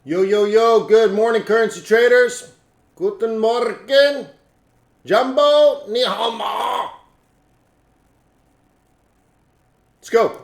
Yo, yo, yo, good morning, currency traders. Guten Morgen. Jumbo, ni hao ma. Let's go.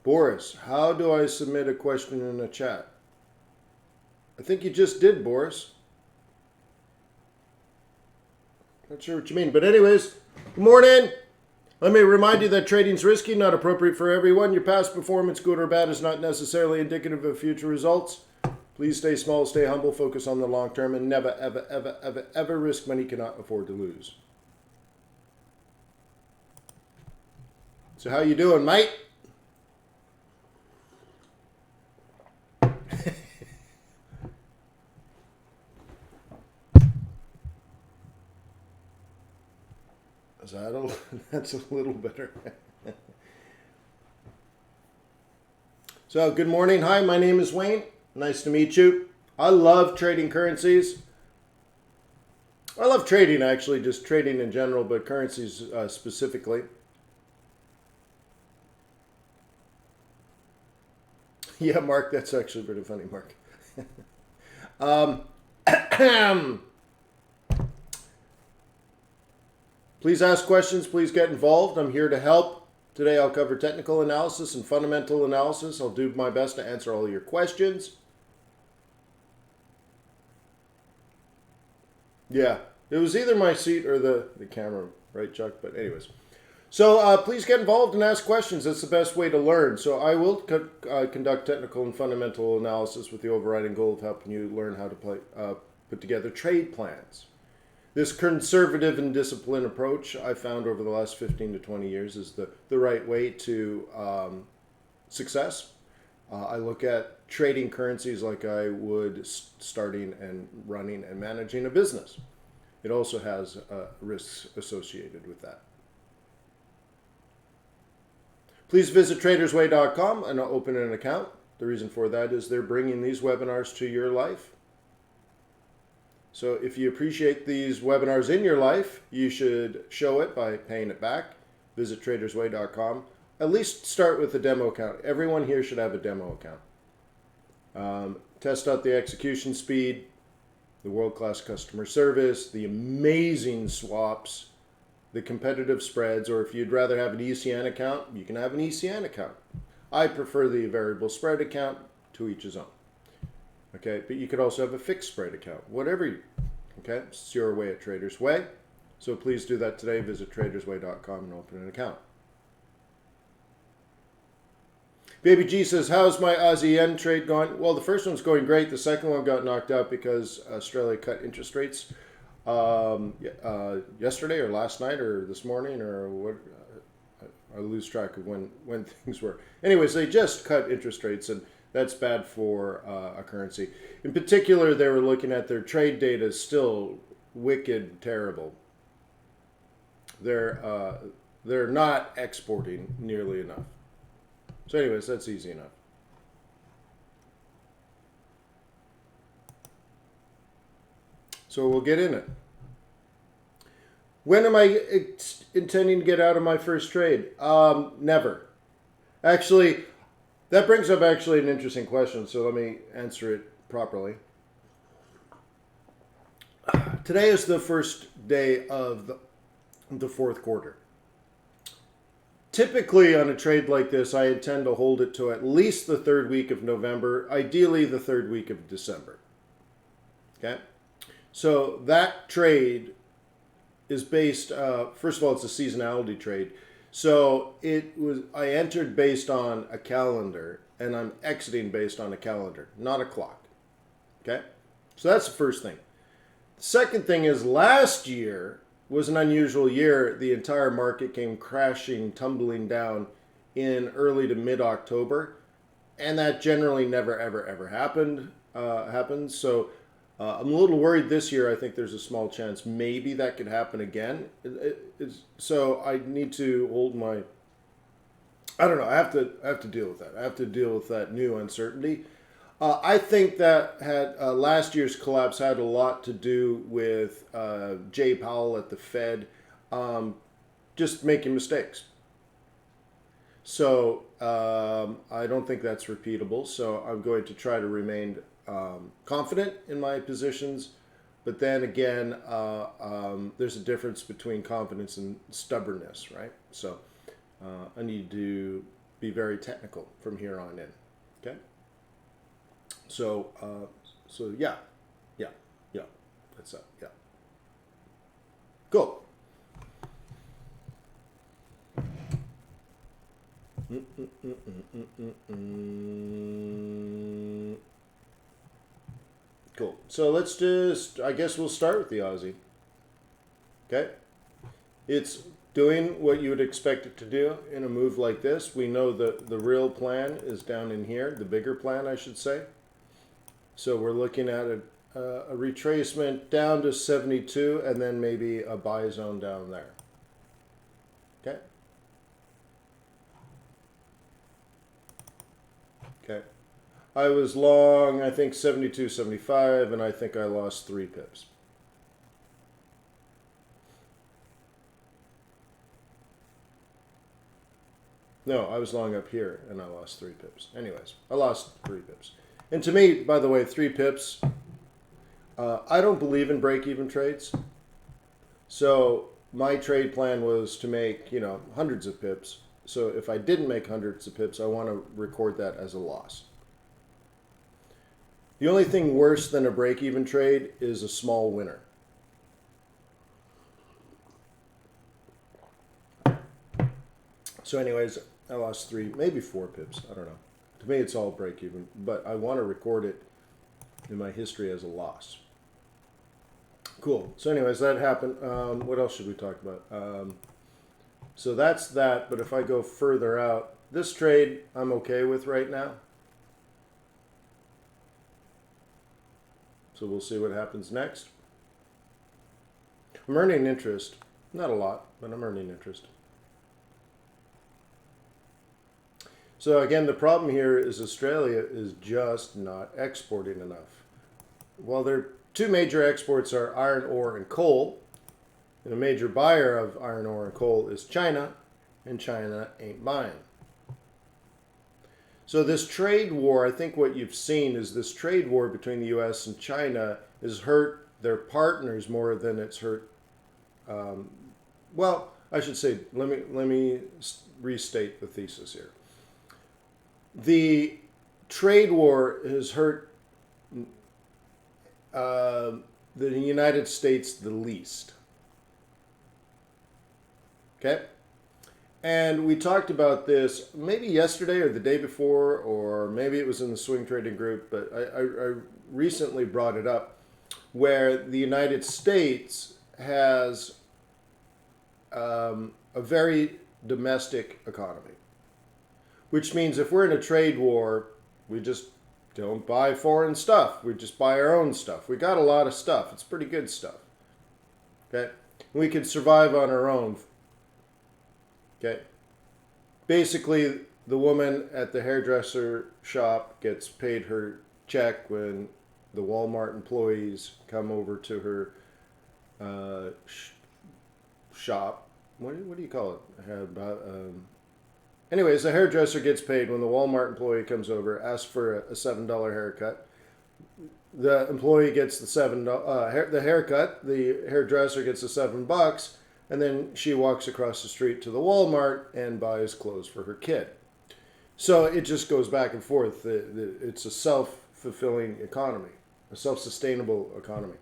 Boris, how do I submit a question in the chat? I think you just did, Boris. Not sure what you mean, but anyways, good morning. Let me remind you that trading's risky, not appropriate for everyone. Your past performance, good or bad, is not necessarily indicative of future results. Please stay small, stay humble, focus on the long term, and never, ever, ever, ever, ever risk money you cannot afford to lose. So how you doing, mate? That's a little better. So good morning. Hi, my name is Wayne. Nice to meet you. I love trading currencies. I love trading, actually, just trading in general, but currencies specifically. Yeah, Mark, that's actually pretty funny, Mark. Please ask questions. Please get involved. I'm here to help. Today I'll cover technical analysis and fundamental analysis. I'll do my best to answer all your questions. Yeah, it was either my seat or the camera, right, Chuck? But anyways. So please get involved and ask questions. That's the best way to learn. So I will conduct technical and fundamental analysis with the overriding goal of helping you learn how to put together trade plans. This conservative and disciplined approach I found over the last 15 to 20 years is the right way to success. I look at trading currencies like I would starting and running and managing a business. It also has risks associated with that. Please visit tradersway.com and open an account. The reason for that is they're bringing these webinars to your life. So if you appreciate these webinars in your life, you should show it by paying it back. Visit tradersway.com. At least start with a demo account. Everyone here should have a demo account. Test out the execution speed, the world-class customer service, the amazing swaps, the competitive spreads, or if you'd rather have an ECN account, you can have an ECN account. I prefer the variable spread account, to each his own. Okay, but you could also have a fixed spread account, whatever you, okay? It's your way at Traders Way. So please do that today. Visit tradersway.com and open an account. Baby G says, how's my Aussie yen trade going? Well, the first one's going great. The second one got knocked out because Australia cut interest rates yesterday or last night or this morning or what. I lose track of when things were. Anyways, they just cut interest rates, and that's bad for a currency. In particular, they were looking at their trade data, still wicked terrible. They're not exporting nearly enough. So anyways, that's easy enough. So we'll get in it. When am I intending to get out of my first trade? Never. Actually, that brings up actually an interesting question, so let me answer it properly. Today is the first day of the fourth quarter. Typically on a trade like this, I intend to hold it to at least the third week of November, ideally the third week of December. Okay? So that trade is based, first of all, it's a seasonality trade. So I entered based on a calendar, and I'm exiting based on a calendar, not a clock. Okay? So that's the first thing. The second thing is last year was an unusual year. The entire market came crashing, tumbling down in early to mid-October. and that generally never, ever happens. So I'm a little worried this year. I think there's a small chance maybe that could happen again. So I need to hold my. I don't know. I have to deal with that. I have to deal with that new uncertainty. I think that had last year's collapse had a lot to do with Jay Powell at the Fed just making mistakes. So I don't think that's repeatable. So I'm going to try to remain confident in my positions. But then again, there's a difference between confidence and stubbornness, right? So I need to be very technical from here on in. Okay. So yeah. That's it. Yeah. Cool. Cool. So let's just, I guess we'll start with the Aussie. Okay. It's doing what you would expect it to do in a move like this. We know the real plan is down in here, the bigger plan, I should say. So we're looking at a retracement down to 72 and then maybe a buy zone down there. Okay. Okay. I was long, I think 72, 75, and I think I lost 3 pips. No, I was long up here and I lost 3 pips. Anyways, I lost 3 pips. And to me, by the way, 3 pips, I don't believe in break-even trades. So my trade plan was to make, hundreds of pips. So if I didn't make hundreds of pips, I want to record that as a loss. The only thing worse than a break-even trade is a small winner. So anyways, I lost 3, maybe 4 pips. I don't know. To me, it's all break-even, but I want to record it in my history as a loss. Cool. So anyways, that happened. What else should we talk about? So that's that, but if I go further out, this trade I'm okay with right now. So we'll see what happens next. I'm earning interest. Not a lot, but I'm earning interest. So again, the problem here is Australia is just not exporting enough. Well, their 2 major exports are iron ore and coal. And a major buyer of iron ore and coal is China, and China ain't buying. So this trade war, I think what you've seen is this trade war between the U.S. and China has hurt their partners more than it's hurt. Well, I should say, let me restate the thesis here. The trade war has hurt the United States the least. Okay? And we talked about this maybe yesterday or the day before, or maybe it was in the swing trading group, but I recently brought it up, where the United States has a very domestic economy. Which means if we're in a trade war, we just don't buy foreign stuff. We just buy our own stuff. We got a lot of stuff. It's pretty good stuff. Okay? We can survive on our own. Okay? Basically, the woman at the hairdresser shop gets paid her check when the Walmart employees come over to her shop. What do you call it? Anyways, the hairdresser gets paid when the Walmart employee comes over, asks for a $7 haircut. The employee gets the the haircut. The hairdresser gets the $7, and then she walks across the street to the Walmart and buys clothes for her kid. So it just goes back and forth. It's a self-fulfilling economy, a self-sustainable economy.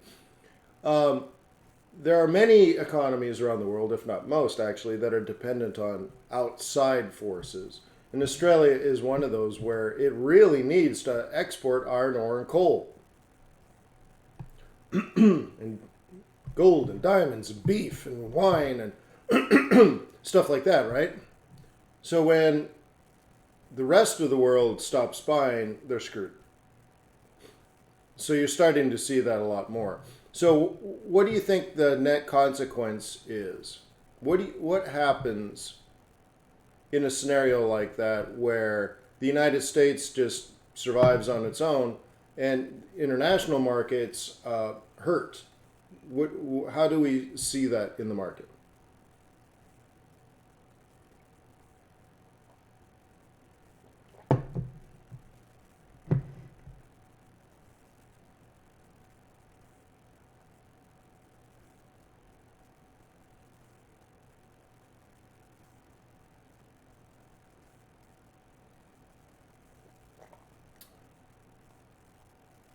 There are many economies around the world, if not most actually, that are dependent on outside forces. And Australia is one of those where it really needs to export iron ore and coal. And gold and diamonds and beef and wine and stuff like that, right? So when the rest of the world stops buying, they're screwed. So you're starting to see that a lot more. So what do you think the net consequence is? What happens in a scenario like that where the United States just survives on its own and international markets hurt? How do we see that in the market?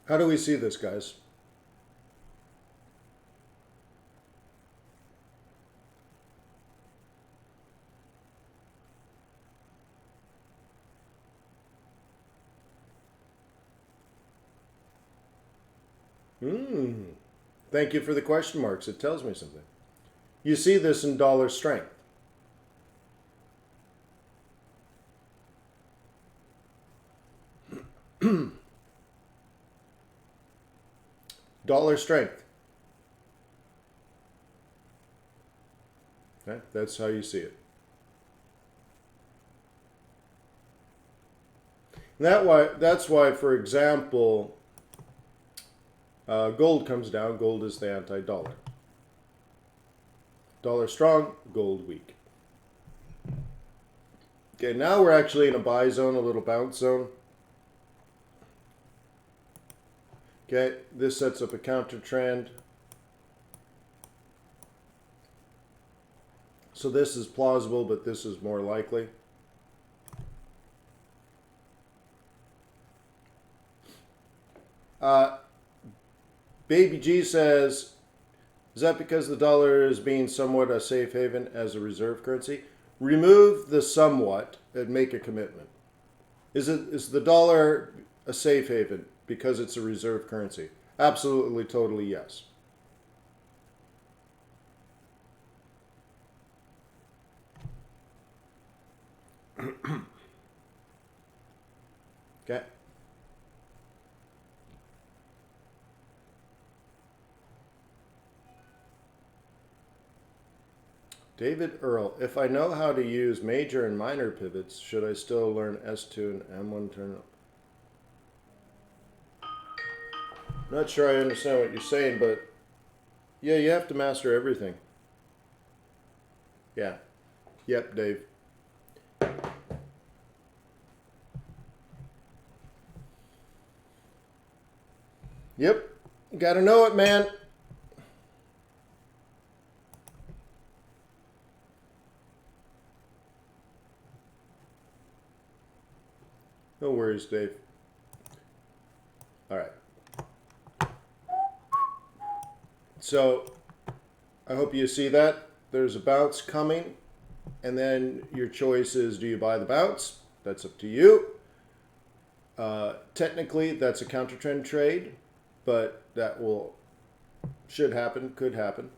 How do we see this, guys? Thank you for the question marks. It tells me something. You see this in dollar strength. Dollar strength. Okay, that's how you see it. That's why, for example, gold comes down. Gold is the anti-dollar. Dollar strong, gold weak. Okay, now we're actually in a buy zone, a little bounce zone. Okay, this sets up a counter trend. So this is plausible, but this is more likely. Baby G says, is that because the dollar is being somewhat a safe haven as a reserve currency? Remove the somewhat and make a commitment. Is the dollar a safe haven because it's a reserve currency? Absolutely, totally, yes. Okay. David Earl, if I know how to use major and minor pivots, should I still learn S2 and M1 turn? Not sure I understand what you're saying, but yeah, you have to master everything. Yeah. Yep, Dave. Yep. Gotta know it, man. No worries, Dave. All right. So I hope you see that. There's a bounce coming, and then your choice is, do you buy the bounce? That's up to you. Technically, that's a counter trend trade, but that should happen, could happen.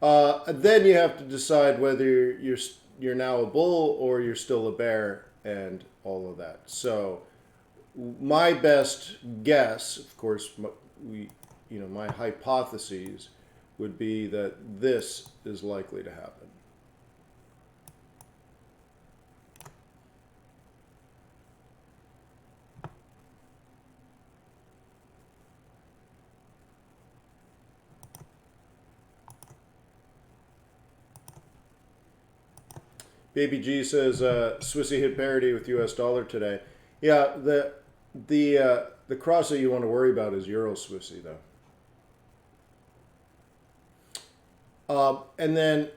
Then you have to decide whether you're now a bull or you're still a bear and all of that. So my best guess, of course, my hypotheses would be that this is likely to happen. Baby G says Swissy hit parity with US dollar today. Yeah, the cross that you want to worry about is Euro Swissy though. And then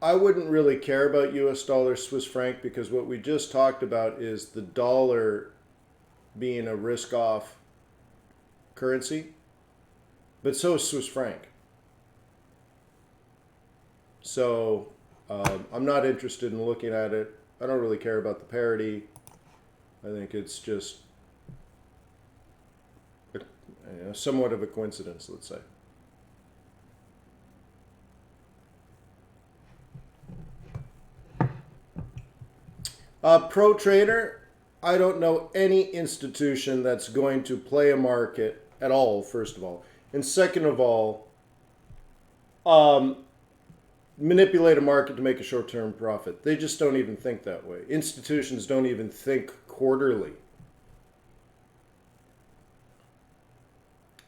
I wouldn't really care about US dollar Swiss franc because what we just talked about is the dollar being a risk off currency, but so is Swiss franc. So I'm not interested in looking at it. I don't really care about the parity. I think it's just somewhat of a coincidence, let's say. Pro trader, I don't know any institution that's going to play a market at all, first of all. And second of all, manipulate a market to make a short-term profit. They just don't even think that way. Institutions don't even think quarterly.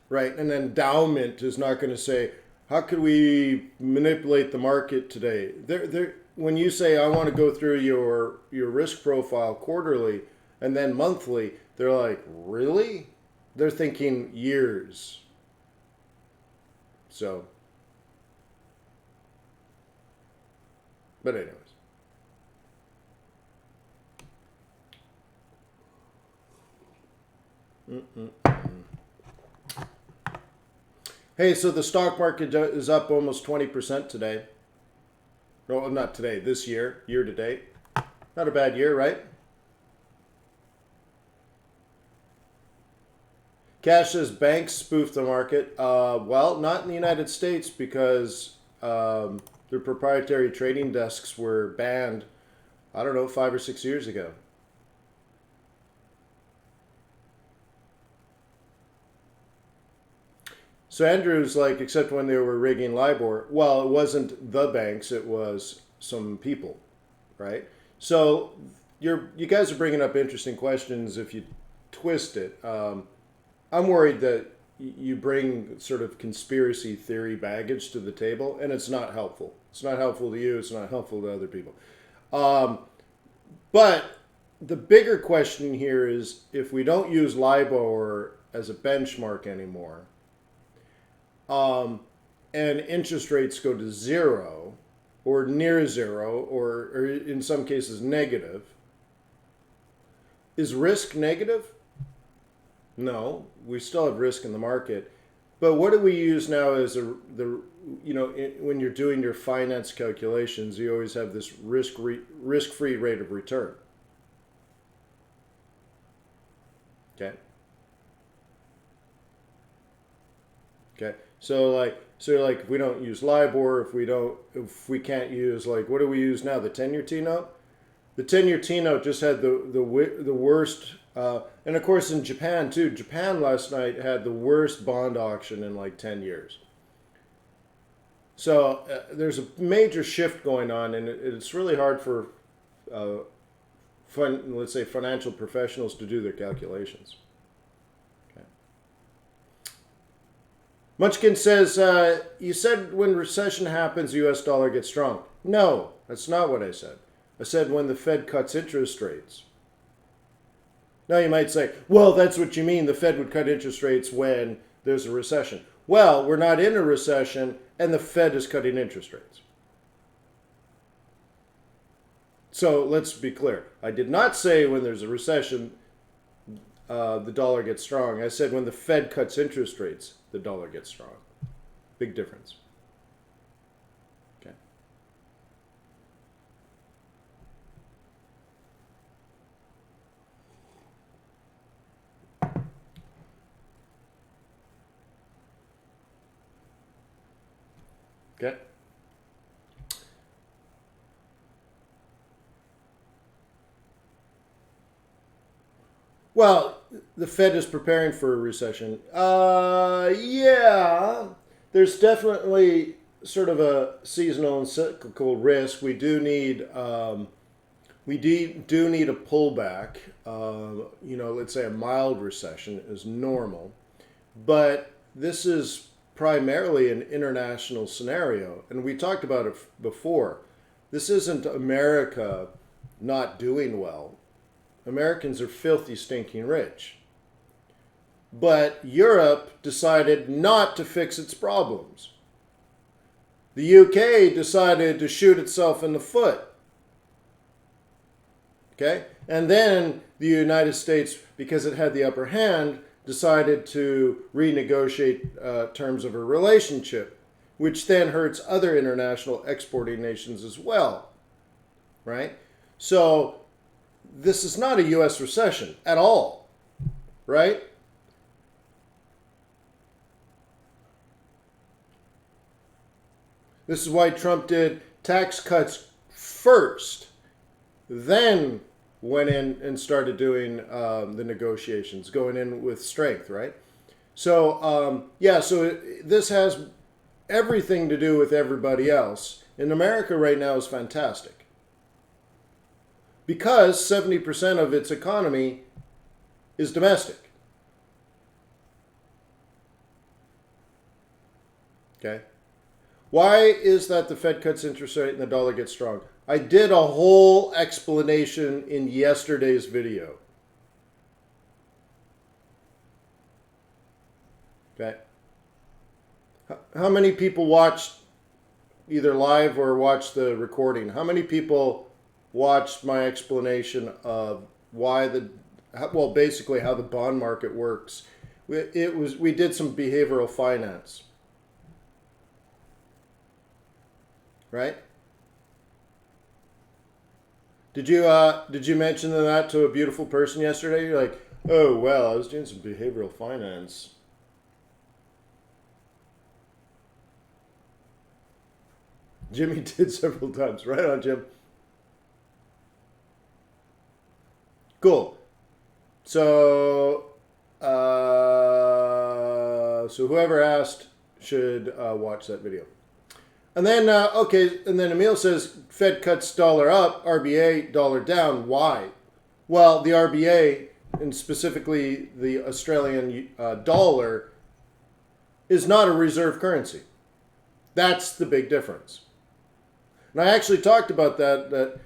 Right? An endowment is not going to say, how could we manipulate the market today? When you say, I want to go through your risk profile quarterly and then monthly, they're like, really? They're thinking years. So, but anyways. Hey, so the stock market is up almost 20% today. No, not today, this year to date. Not a bad year, right? Cash says banks spoof the market. Well, not in the United States because their proprietary trading desks were banned, I don't know, 5 or 6 years ago. So Andrew's like, except when they were rigging LIBOR. Well, it wasn't the banks, it was some people, right? So you guys are bringing up interesting questions if you twist it. I'm worried that you bring sort of conspiracy theory baggage to the table, and it's not helpful. It's not helpful to you. It's not helpful to other people. But the bigger question here is, if we don't use LIBOR as a benchmark anymore, and interest rates go to zero or near zero or in some cases negative, is risk negative? No, we still have risk in the market. But what do we use now as when you're doing your finance calculations, you always have this risk-free rate of return. Okay. Okay. So if we don't use LIBOR, if we can't use, like, what do we use now? The 10-year T-note? The 10-year T-note just had the worst, and of course in Japan too. Japan last night had the worst bond auction in like 10 years. So there's a major shift going on, and it's really hard for, let's say, financial professionals to do their calculations. Munchkin says, you said when recession happens, the US dollar gets strong. No, that's not what I said. I said when the Fed cuts interest rates. Now you might say, well, that's what you mean. The Fed would cut interest rates when there's a recession. Well, we're not in a recession, and the Fed is cutting interest rates. So let's be clear. I did not say when there's a recession, the dollar gets strong. I said when the Fed cuts interest rates, the dollar gets strong. Big difference. Okay. Okay. Well, the Fed is preparing for a recession. Yeah, there's definitely sort of a seasonal and cyclical risk. We do need a pullback. Let's say a mild recession is normal, but this is primarily an international scenario, and we talked about it before. This isn't America not doing well. Americans are filthy, stinking rich. But Europe decided not to fix its problems. The UK decided to shoot itself in the foot. Okay? And then the United States, because it had the upper hand, decided to renegotiate terms of a relationship, which then hurts other international exporting nations as well. Right? So this is not a U.S. recession at all. Right? This is why Trump did tax cuts first, then went in and started doing the negotiations, going in with strength, right? So, yeah, so this has everything to do with everybody else. In America right now is fantastic because 70% of its economy is domestic. Okay? Why is that the Fed cuts interest rate and the dollar gets strong? I did a whole explanation in yesterday's video. Okay? How many people watched either live or watched the recording? How many people watched my explanation of why basically how the bond market works? We did some behavioral finance. Right? Did you mention that to a beautiful person yesterday? You're like, oh well, I was doing some behavioral finance. Jimmy did several times. Right on, Jim. Cool. So, so whoever asked should watch that video. And then, and then Emil says, Fed cuts dollar up, RBA dollar down. Why? Well, the RBA, and specifically the Australian dollar, is not a reserve currency. That's the big difference. And I actually talked about that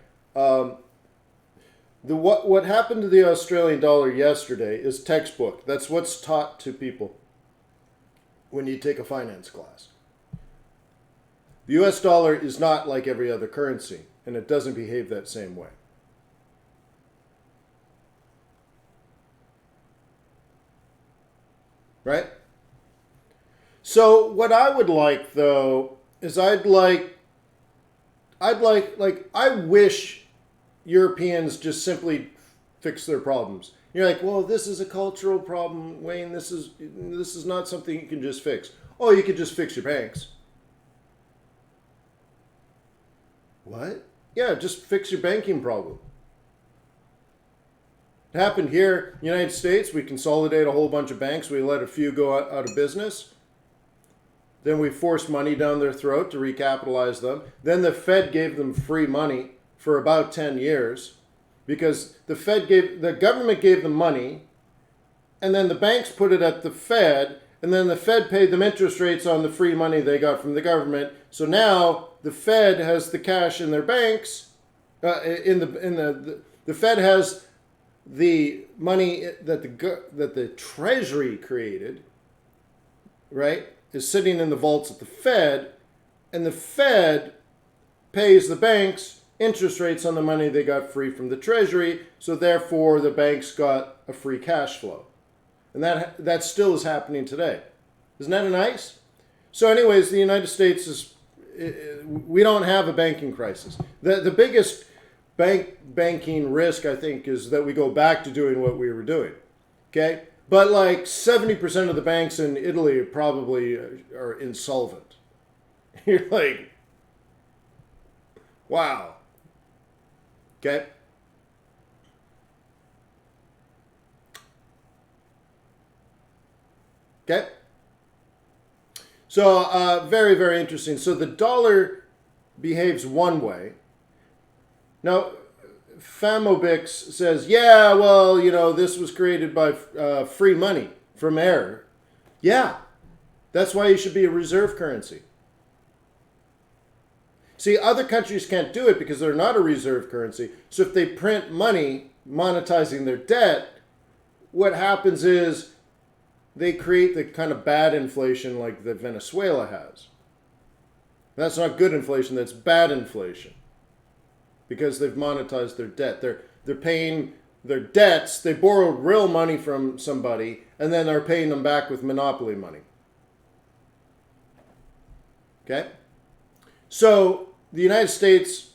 what happened to the Australian dollar yesterday is textbook. That's what's taught to people when you take a finance class. The US dollar is not like every other currency, and it doesn't behave that same way. Right? So what I would like, though, is I wish Europeans just simply fix their problems. You're like, well, this is a cultural problem, Wayne. This is not something you can just fix. Oh, you could just fix your banks. What? Yeah, just fix your banking problem. It happened here, United States. We consolidate a whole bunch of banks. We let a few go out of business. Then we forced money down their throat to recapitalize them. Then the Fed gave them free money for about 10 years because the government gave them money, and then the banks put it at the Fed, and then the Fed paid them interest rates on the free money they got from the government. So now the Fed has the cash in their banks. The Fed has the money that the Treasury created, right, is sitting in the vaults at the Fed, and the Fed pays the banks interest rates on the money they got free from the Treasury. So therefore, the banks got a free cash flow. And that still is happening today. Isn't that nice? So anyways, the United States we don't have a banking crisis. The biggest banking risk, I think, is that we go back to doing what we were doing. Okay? But like 70% of the banks in Italy probably are insolvent. You're like, wow. Okay? Okay? So, very, very interesting. So the dollar behaves one way. Now, Famobix says, yeah, well, this was created by free money from air. Yeah, that's why it should be a reserve currency. See, other countries can't do it because they're not a reserve currency. So if they print money monetizing their debt, what happens is they create the kind of bad inflation like that Venezuela has. That's not good inflation, that's bad inflation. Because they've monetized their debt. They're paying their debts, they borrowed real money from somebody, and then they're paying them back with monopoly money. Okay? So, the United States,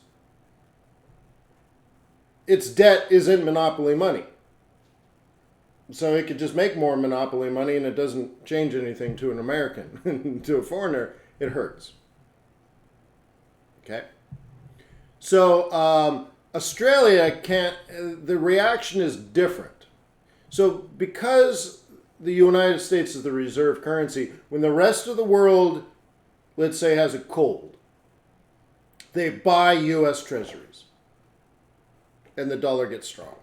its debt isn't monopoly money. So it could just make more monopoly money and it doesn't change anything to an American. To a foreigner, it hurts. Okay? So, Australia can't, the reaction is different. So because the United States is the reserve currency, when the rest of the world, let's say, has a cold, they buy U.S. treasuries and the dollar gets strong.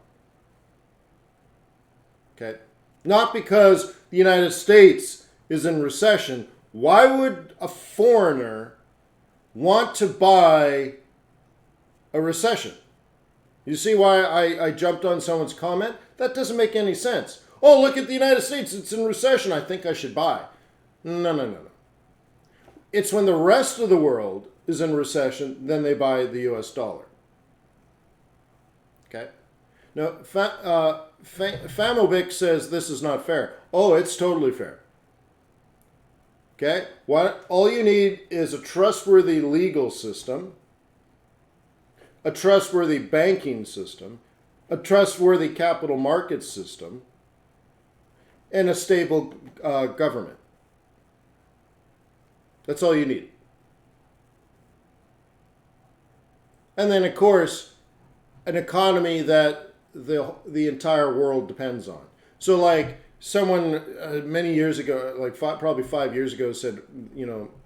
Okay? Not because the United States is in recession. Why would a foreigner want to buy a recession? You see why I jumped on someone's comment? That doesn't make any sense. Oh, look at the United States. It's in recession. I think I should buy. No. It's when the rest of the world is in recession, then they buy the U.S. dollar. Okay? Now, Famobic says this is not fair. Oh, it's totally fair. Okay? All you need is a trustworthy legal system, a trustworthy banking system, a trustworthy capital markets system, and a stable government. That's all you need. And then, of course, an economy that the entire world depends on. So, like, someone many years ago, probably 5 years ago, said,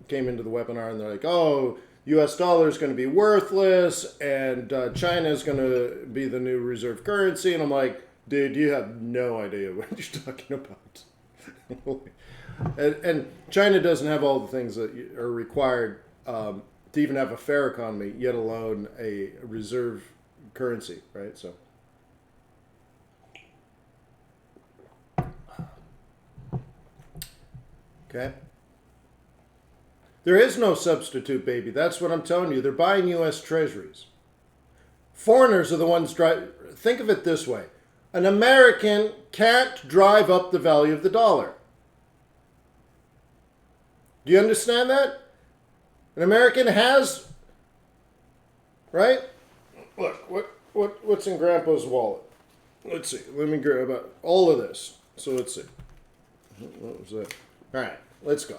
came into the webinar and they're like, oh, U.S. dollar is going to be worthless and China is going to be the new reserve currency. And I'm like, dude, you have no idea what you're talking about. and China doesn't have all the things that are required to even have a fair economy, yet alone a reserve currency, right? So. Okay. There is no substitute, baby. That's what I'm telling you. They're buying U.S. treasuries. Foreigners are the ones think of it this way. An American can't drive up the value of the dollar. Do you understand that? An American has, right? Look, what's in Grandpa's wallet? Let's see. Let me grab all of this. So let's see. What was that? All right, let's go.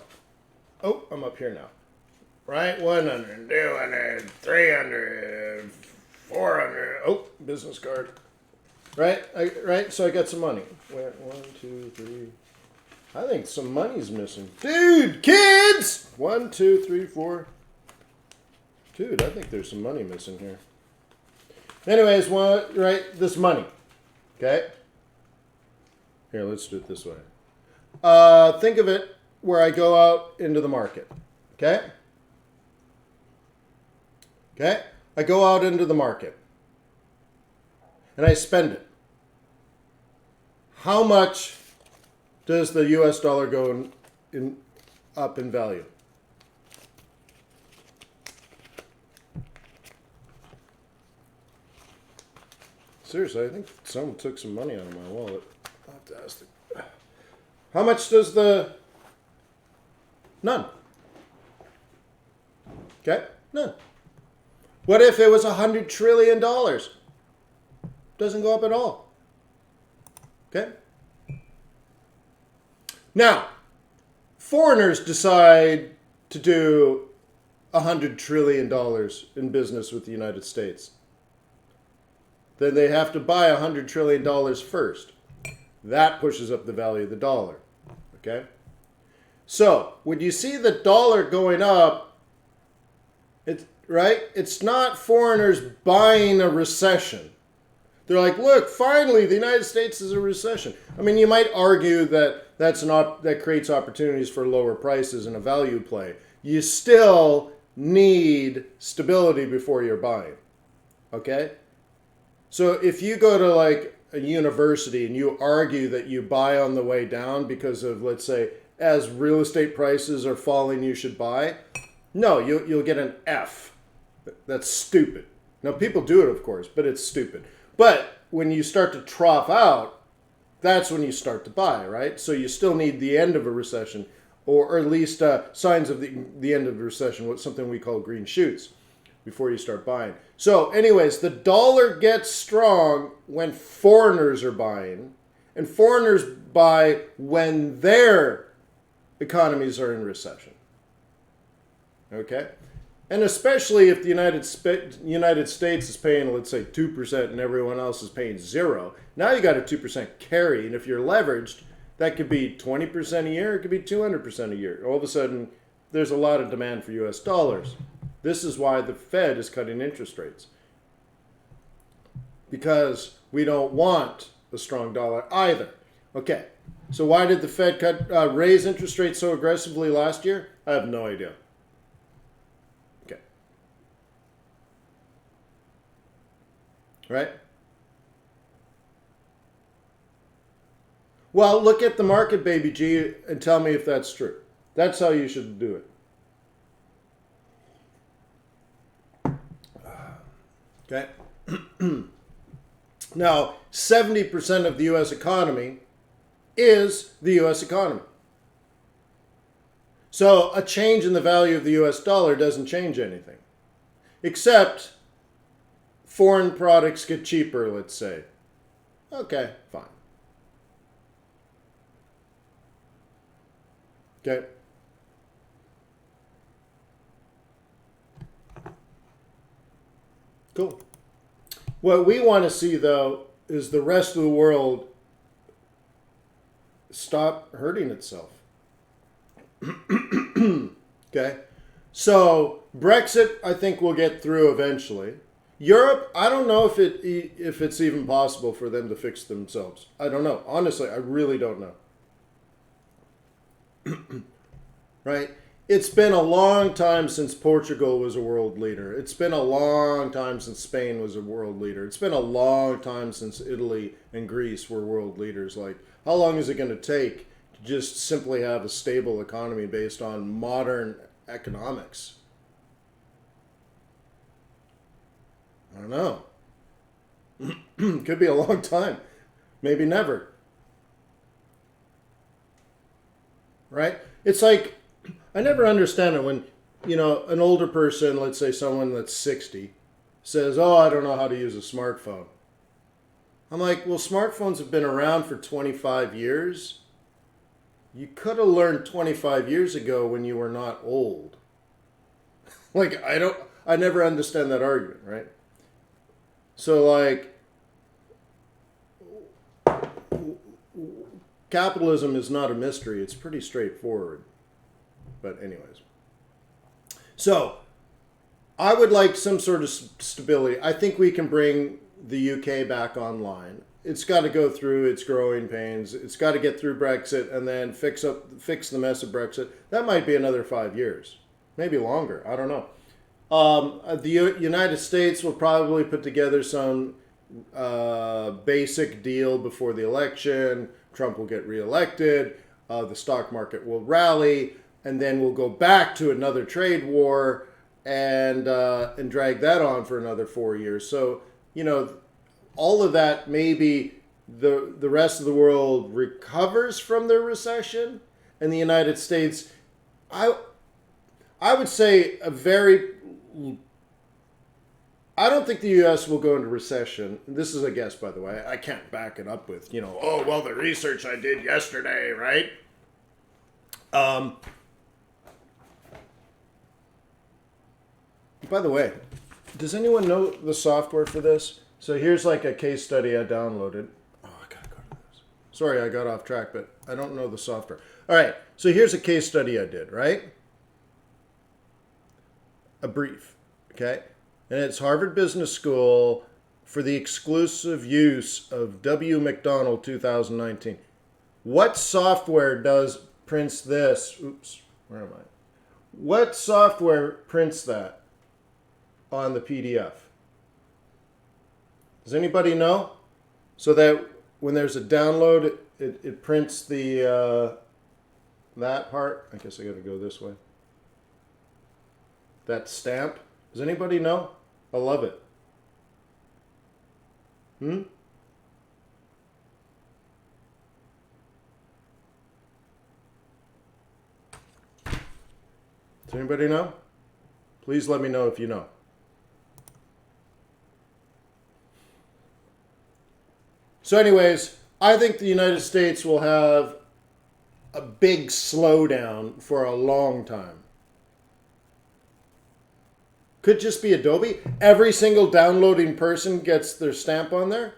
Oh, I'm up here now. Right? 100, 200, 300, 400. Oh, business card. Right? Right? So I got some money. 1, 2, 3. I think some money's missing. Dude, kids! 1, 2, 3, 4. Dude, I think there's some money missing here. Anyways, right? This money. Okay? Here, let's do it this way. Think of it where I go out into the market. Okay? Okay? I go out into the market. And I spend it. How much does the US dollar go up in value? Seriously, I think someone took some money out of my wallet. I'll have to ask them. How much does None. Okay? None. What if it was $100 trillion? Doesn't go up at all. Okay? Now, foreigners decide to do $100 trillion in business with the United States. Then they have to buy $100 trillion first. That pushes up the value of the dollar. Okay? So, when you see the dollar going up, it's not foreigners buying a recession. They're like, look, finally, the United States is a recession. I mean, you might argue that that creates opportunities for lower prices and a value play. You still need stability before you're buying. Okay? So if you go to like a university and you argue that you buy on the way down because of, let's say, as real estate prices are falling, you should buy. No, you'll get an F. That's stupid. Now, people do it, of course, but it's stupid. But when you start to trough out, that's when you start to buy, right? So you still need the end of a recession, or at least signs of the end of a recession, something we call green shoots, before you start buying. So anyways, the dollar gets strong when foreigners are buying, and foreigners buy when their economies are in recession. Okay? And especially if the United States is paying, let's say, 2% and everyone else is paying 0%. Now you got a 2% carry. And if you're leveraged, that could be 20% a year. It could be 200% a year. All of a sudden, there's a lot of demand for US dollars. This is why the Fed is cutting interest rates. Because we don't want a strong dollar either. Okay, so why did the Fed raise interest rates so aggressively last year? I have no idea. Okay. Right? Well, look at the market, baby G, and tell me if that's true. That's how you should do it. Okay. Now, 70% of the U.S. economy is the U.S. economy. So a change in the value of the U.S. dollar doesn't change anything. Except foreign products get cheaper, let's say. Okay, fine. Okay. Cool. What we want to see, though, is the rest of the world stop hurting itself. Okay? So, Brexit, I think we'll get through eventually. Europe, I don't know if it's even possible for them to fix themselves. I don't know. Honestly, I really don't know. Right? It's been a long time since Portugal was a world leader. It's been a long time since Spain was a world leader. It's been a long time since Italy and Greece were world leaders. Like, how long is it going to take to just simply have a stable economy based on modern economics? I don't know. Could be a long time. Maybe never. Right? It's like, I never understand it when, an older person, let's say someone that's 60, says, oh, I don't know how to use a smartphone. I'm like, well, smartphones have been around for 25 years. You could have learned 25 years ago when you were not old. Like, I never understand that argument, right? So, like, capitalism is not a mystery. It's pretty straightforward. But anyways. So, I would like some sort of stability. I think we can bring the UK back online. It's got to go through its growing pains. It's got to get through Brexit and then fix the mess of Brexit. That might be another 5 years. Maybe longer. I don't know. The United States will probably put together some basic deal before the election. Trump will get reelected. The stock market will rally. And then we'll go back to another trade war and drag that on for another 4 years. So, all of that, maybe the rest of the world recovers from their recession, and the United States, I would say I don't think the U.S. will go into recession. This is a guess, by the way. I can't back it up with, oh, well, the research I did yesterday, right? By the way, does anyone know the software for this? So here's like a case study I downloaded. Oh, I gotta go to this. Sorry, I got off track, but I don't know the software. All right, so here's a case study I did, right? A brief, okay? And it's Harvard Business School for the exclusive use of W. McDonald 2019. What software prints this? Oops, where am I? What software prints that on the PDF? Does anybody know? So that when there's a download, it prints the that part. I guess I got to go this way. That stamp. Does anybody know? I love it. Does anybody know? Please let me know if you know. So anyways, I think the United States will have a big slowdown for a long time. could just be Adobe. Every single downloading person gets their stamp on there.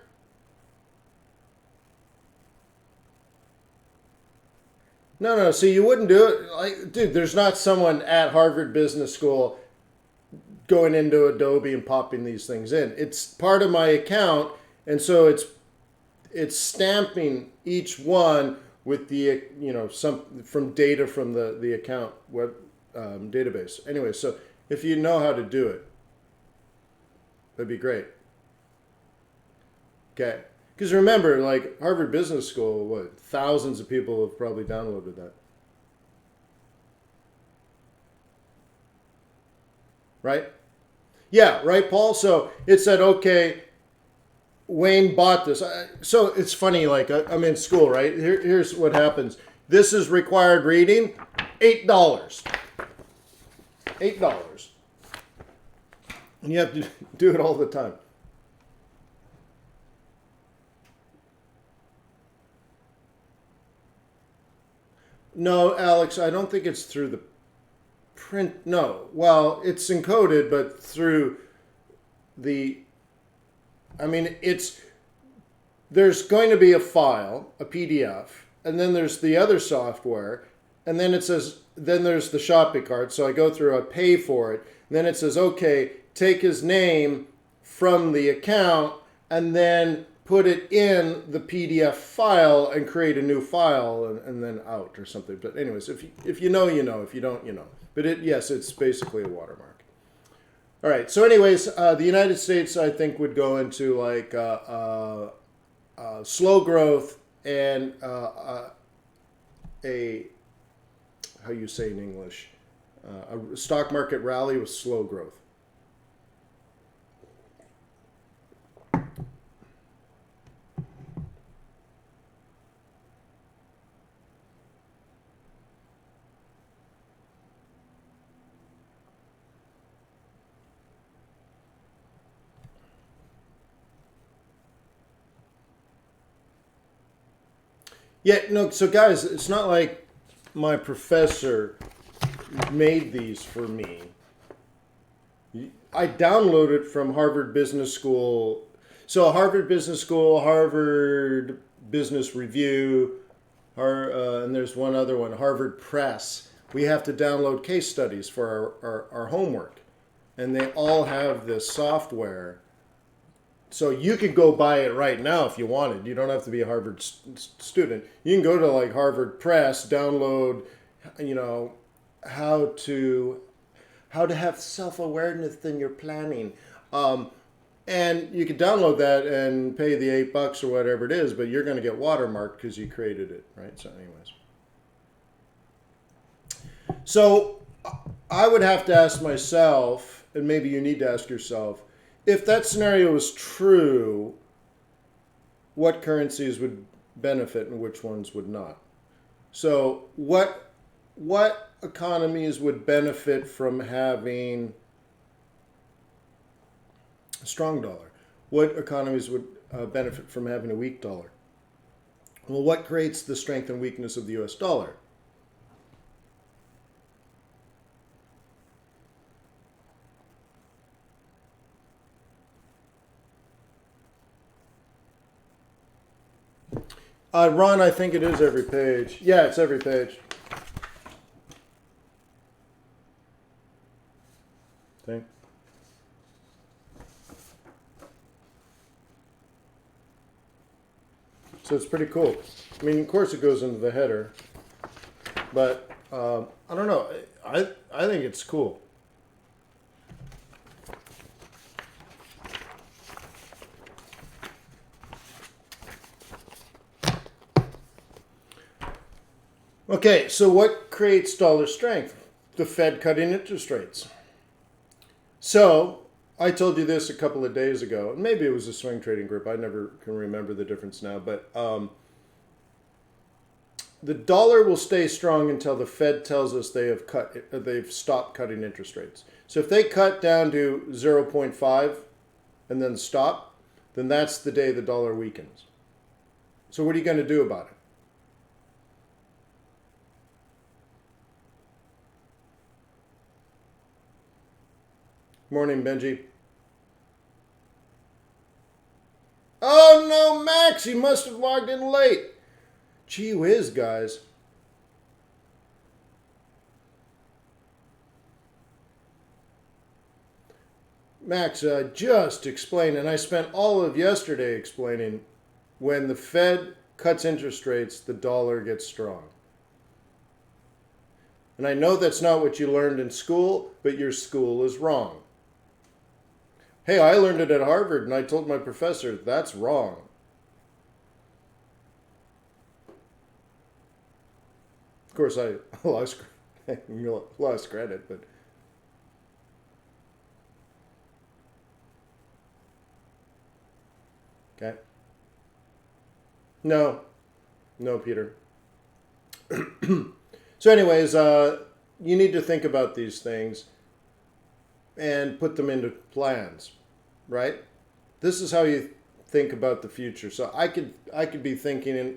No. So you wouldn't do it. Like, dude, there's not someone at Harvard Business School going into Adobe and popping these things in. It's part of my account, and so it's stamping each one with the some from data from the account web database. Anyway, so if you know how to do it, that'd be great. Okay, because remember, like Harvard Business School, what, thousands of people have probably downloaded that, right? Yeah, right, Paul. So it said, okay, Wayne bought this. So it's funny, like I'm in school, right? Here's what happens. This is required reading, $8. $8. And you have to do it all the time. No, Alex, I don't think it's through the print. No. Well, it's encoded, but through the, I mean, there's going to be a file, a PDF, and then there's the other software, and then it says, then there's the shopping cart. So I go through, I pay for it. And then it says, okay, take his name from the account and then put it in the PDF file and create a new file and then out or something. But anyways, if you know, you know. If you don't, you know. But yes, it's basically a watermark. All right. So anyways, the United States, I think, would go into like slow growth and a, how you say in English, a stock market rally with slow growth. Yeah, no, so guys, it's not like my professor made these for me. I downloaded from Harvard Business School. So Harvard Business School, Harvard Business Review, and there's one other one, Harvard Press. We have to download case studies for our homework. And they all have this software. So you could go buy it right now if you wanted. You don't have to be a Harvard student. You can go to like Harvard Press, download, how to have self-awareness in your planning. And you could download that and pay the $8 or whatever it is, but you're going to get watermarked because you created it, right? So anyways. So I would have to ask myself, and maybe you need to ask yourself, if that scenario is true, what currencies would benefit and which ones would not? So what economies would benefit from having a strong dollar? What economies would benefit from having a weak dollar? Well, what creates the strength and weakness of the US dollar? Ron, I think it is every page. Yeah, it's every page. Okay. So it's pretty cool. I mean, of course it goes into the header, but I don't know. I think it's cool. Okay, so what creates dollar strength? The Fed cutting interest rates. So I told you this a couple of days ago. Maybe it was a swing trading group. I never can remember the difference now. But the dollar will stay strong until the Fed tells us they've stopped cutting interest rates. So if they cut down to 0.5 and then stop, then that's the day the dollar weakens. So what are you going to do about it? Morning, Benji. Oh no, Max, you must have logged in late. Gee whiz, guys. Max, just explain, and I spent all of yesterday explaining, when the Fed cuts interest rates, the dollar gets strong. And I know that's not what you learned in school, but your school is wrong. Hey, I learned it at Harvard, and I told my professor, that's wrong. Of course, I lost credit, but... Okay. No, Peter. So anyways, you need to think about these things and put them into plans, right? This is how you think about the future. So I could be thinking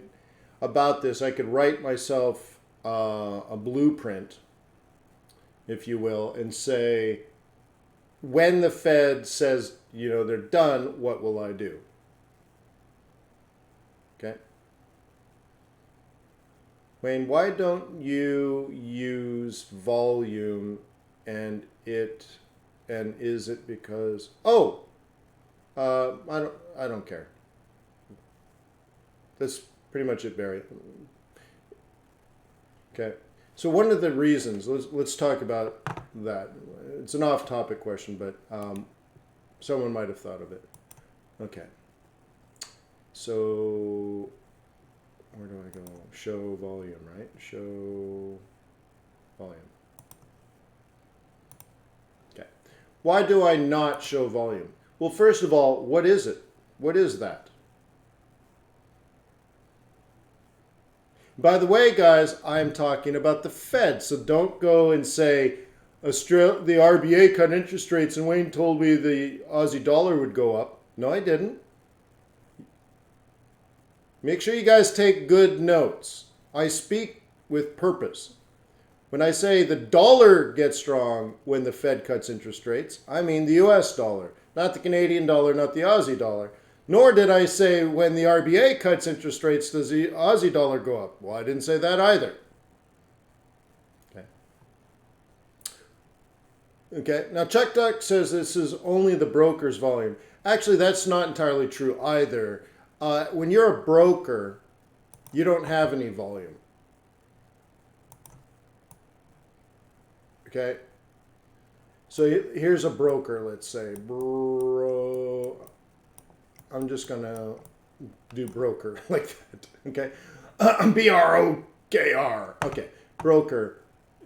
about this. I could write myself a blueprint, if you will, and say, when the Fed says, they're done, what will I do? Okay. Wayne, why don't you use volume and is it because, I don't care. That's pretty much it, Barry. Okay. So one of the reasons, let's talk about that. It's an off-topic question, but someone might have thought of it. Okay. So where do I go? Show volume, right? Show volume. Okay. Why do I not show volume? Well, first of all, what is it? What is that? By the way, guys, I'm talking about the Fed, so don't go and say the RBA cut interest rates and Wayne told me the Aussie dollar would go up. No, I didn't. Make sure you guys take good notes. I speak with purpose. When I say the dollar gets strong when the Fed cuts interest rates, I mean the US dollar, not the Canadian dollar, not the Aussie dollar. Nor did I say when the RBA cuts interest rates, does the Aussie dollar go up? Well, I didn't say that either. Okay. Now, CheckDuck says this is only the broker's volume. Actually, that's not entirely true either. When you're a broker, you don't have any volume. Okay. So here's a broker, let's say. I'm just going to do broker like that. Okay. B-R-O-K-R. Okay. Broker.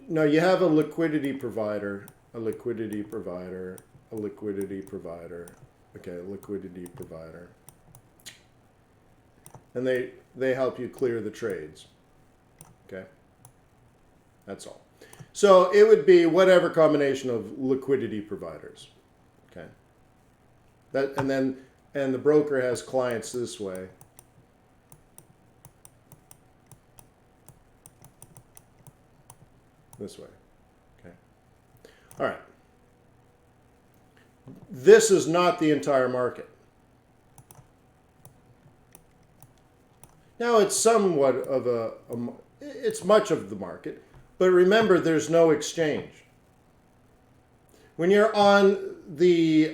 Now you have a liquidity provider, a liquidity provider, a liquidity provider. Okay. Liquidity provider. And they help you clear the trades. Okay. That's all. So it would be whatever combination of liquidity providers. Okay. And the broker has clients this way. This way. Okay. All right. This is not the entire market. Now it's somewhat of it's much of the market, but remember there's no exchange. When you're on the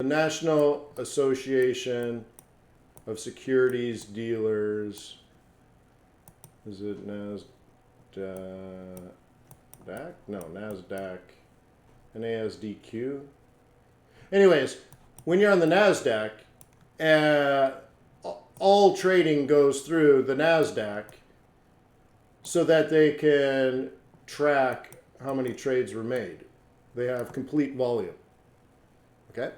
National Association of Securities Dealers, is it NASDAQ? No, NASDAQ, NASDQ. Anyways, when you're on the NASDAQ, all trading goes through the NASDAQ so that they can track how many trades were made. They have complete volume. Okay?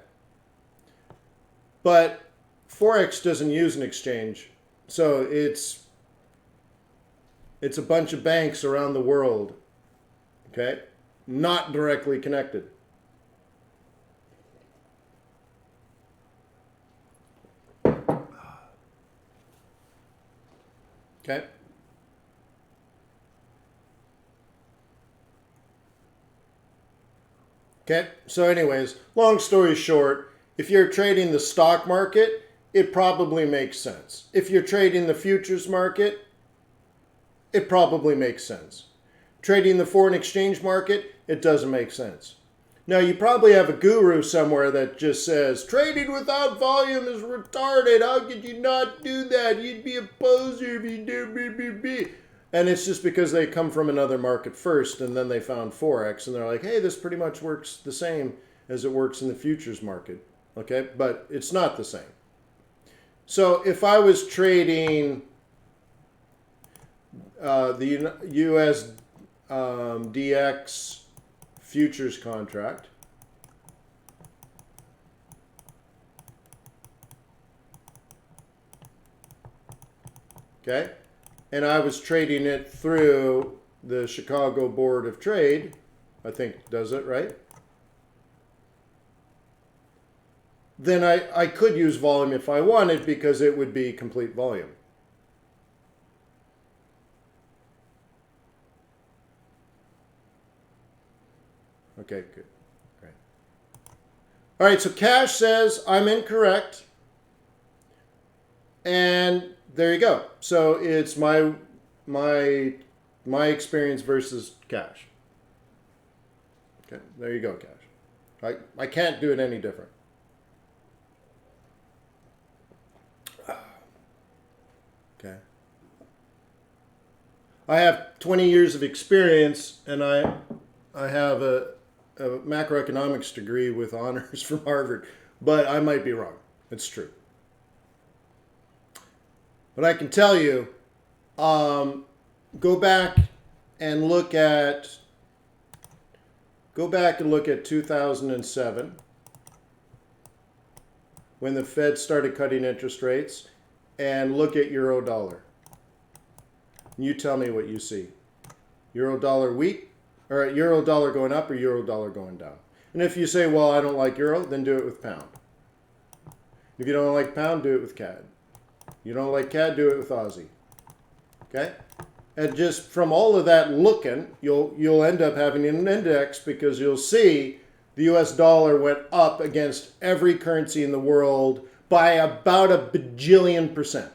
But Forex doesn't use an exchange, so it's a bunch of banks around the world, okay, not directly connected. Okay. Okay, so anyways, long story short, if you're trading the stock market, it probably makes sense. If you're trading the futures market, it probably makes sense. Trading the foreign exchange market, it doesn't make sense. Now, you probably have a guru somewhere that just says, trading without volume is retarded. How could you not do that? You'd be a poser if you do. And it's just because they come from another market first, and then they found Forex, and they're like, hey, this pretty much works the same as it works in the futures market. Okay, but it's not the same. So if I was trading the US DX futures contract, okay, and I was trading it through the Chicago Board of Trade, I think does it, right? Then I could use volume if I wanted, because it would be complete volume. Okay, good. Great. All right, so Cash says I'm incorrect. And there you go. So it's my experience versus Cash. Okay, there you go, Cash. I can't do it any different. Okay. I have 20 years of experience, and I have a macroeconomics degree with honors from Harvard, but I might be wrong. It's true. But I can tell you, go back and look at 2007, when the Fed started cutting interest rates, and look at euro dollar. You tell me what you see. Euro dollar weak, or euro dollar going up, or euro dollar going down. And if you say, well, I don't like euro, then do it with pound. If you don't like pound, do it with CAD. You don't like CAD, do it with Aussie. Okay? And just from all of that looking, you'll end up having an index, because you'll see the US dollar went up against every currency in the world by about a bajillion %.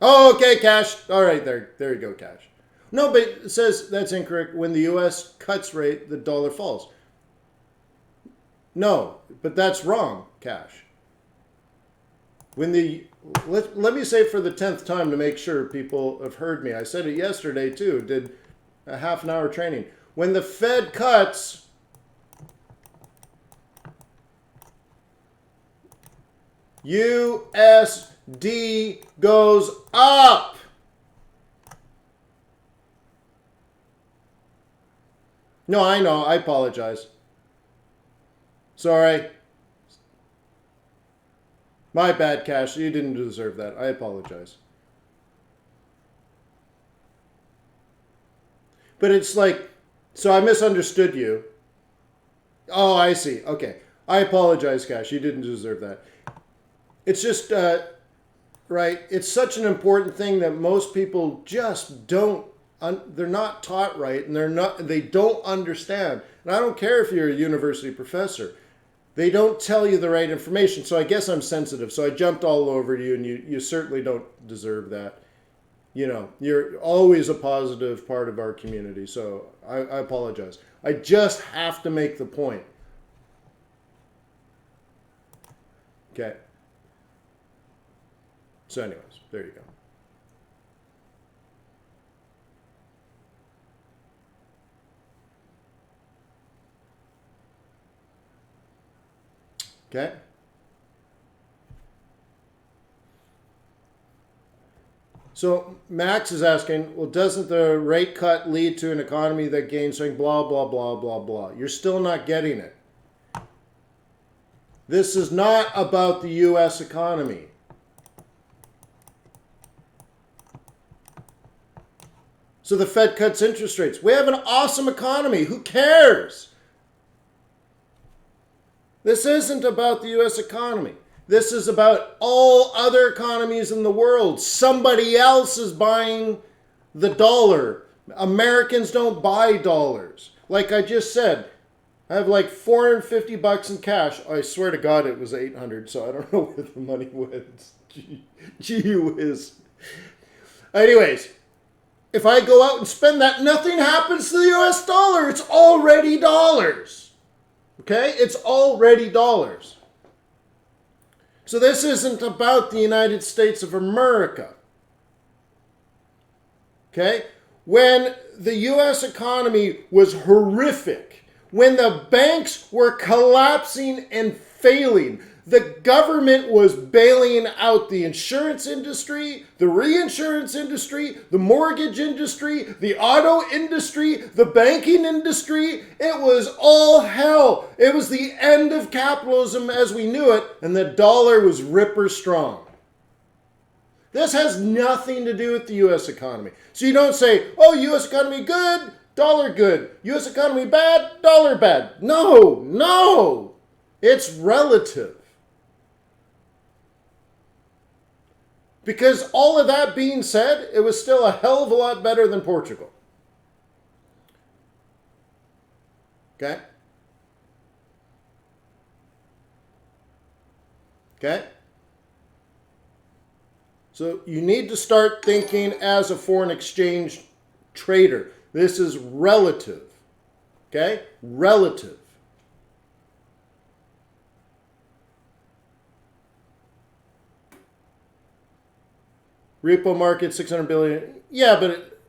Oh, okay, Cash. All right, there you go, Cash. No, but it says that's incorrect. When the US cuts rate, the dollar falls. No, but that's wrong, Cash. When let me say it for the 10th time to make sure people have heard me. I said it yesterday too. Did a half an hour training. When the Fed cuts, USD goes up. No, I know. I apologize. Sorry. My bad, Cash. You didn't deserve that. I apologize. But it's like, so I misunderstood you. Oh, I see. Okay. I apologize, Cash. You didn't deserve that. It's just, right, it's such an important thing that most people just don't, they're not taught right, and they don't understand. And I don't care if you're a university professor. They don't tell you the right information. So I guess I'm sensitive. So I jumped all over you, and you certainly don't deserve that. You know, you're always a positive part of our community. So I apologize. I just have to make the point. Okay. So anyways, there you go. Okay. So Max is asking, well, doesn't the rate cut lead to an economy that gains, saying blah, blah, blah, blah, blah? You're still not getting it. This is not about the U.S. economy. So the Fed cuts interest rates. We have an awesome economy. Who cares? This isn't about the U.S. economy. This is about all other economies in the world. Somebody else is buying the dollar. Americans don't buy dollars. Like I just said, I have like $450 in cash. I swear to God it was 800, so I don't know where the money went. Gee whiz. Anyways, if I go out and spend that, nothing happens to the US dollar. It's already dollars. Okay? It's already dollars. So this isn't about the United States of America. Okay? When the US economy was horrific, when the banks were collapsing and failing, the government was bailing out the insurance industry, the reinsurance industry, the mortgage industry, the auto industry, the banking industry. It was all hell. It was the end of capitalism as we knew it, and the dollar was ripper strong. This has nothing to do with the U.S. economy. So you don't say, oh, U.S. economy good, dollar good. U.S. economy bad, dollar bad. No, no. It's relative. Because all of that being said, it was still a hell of a lot better than Portugal. Okay? Okay? So you need to start thinking as a foreign exchange trader. This is relative. Okay? Relative. Repo market, 600 billion. Yeah, but,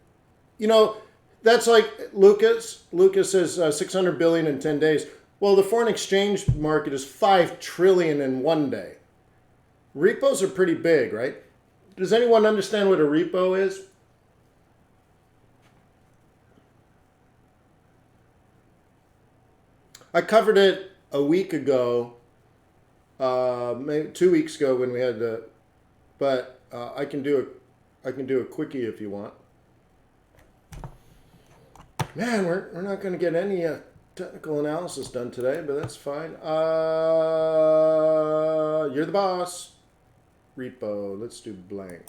that's like Lucas. Lucas says 600 billion in 10 days. Well, the foreign exchange market is 5 trillion in one day. Repos are pretty big, right? Does anyone understand what a repo is? I covered it a week ago, maybe 2 weeks ago when we had the, but I can do a quickie if you want. Man, we're not going to get any technical analysis done today, but that's fine. You're the boss. Repo. Let's do blank.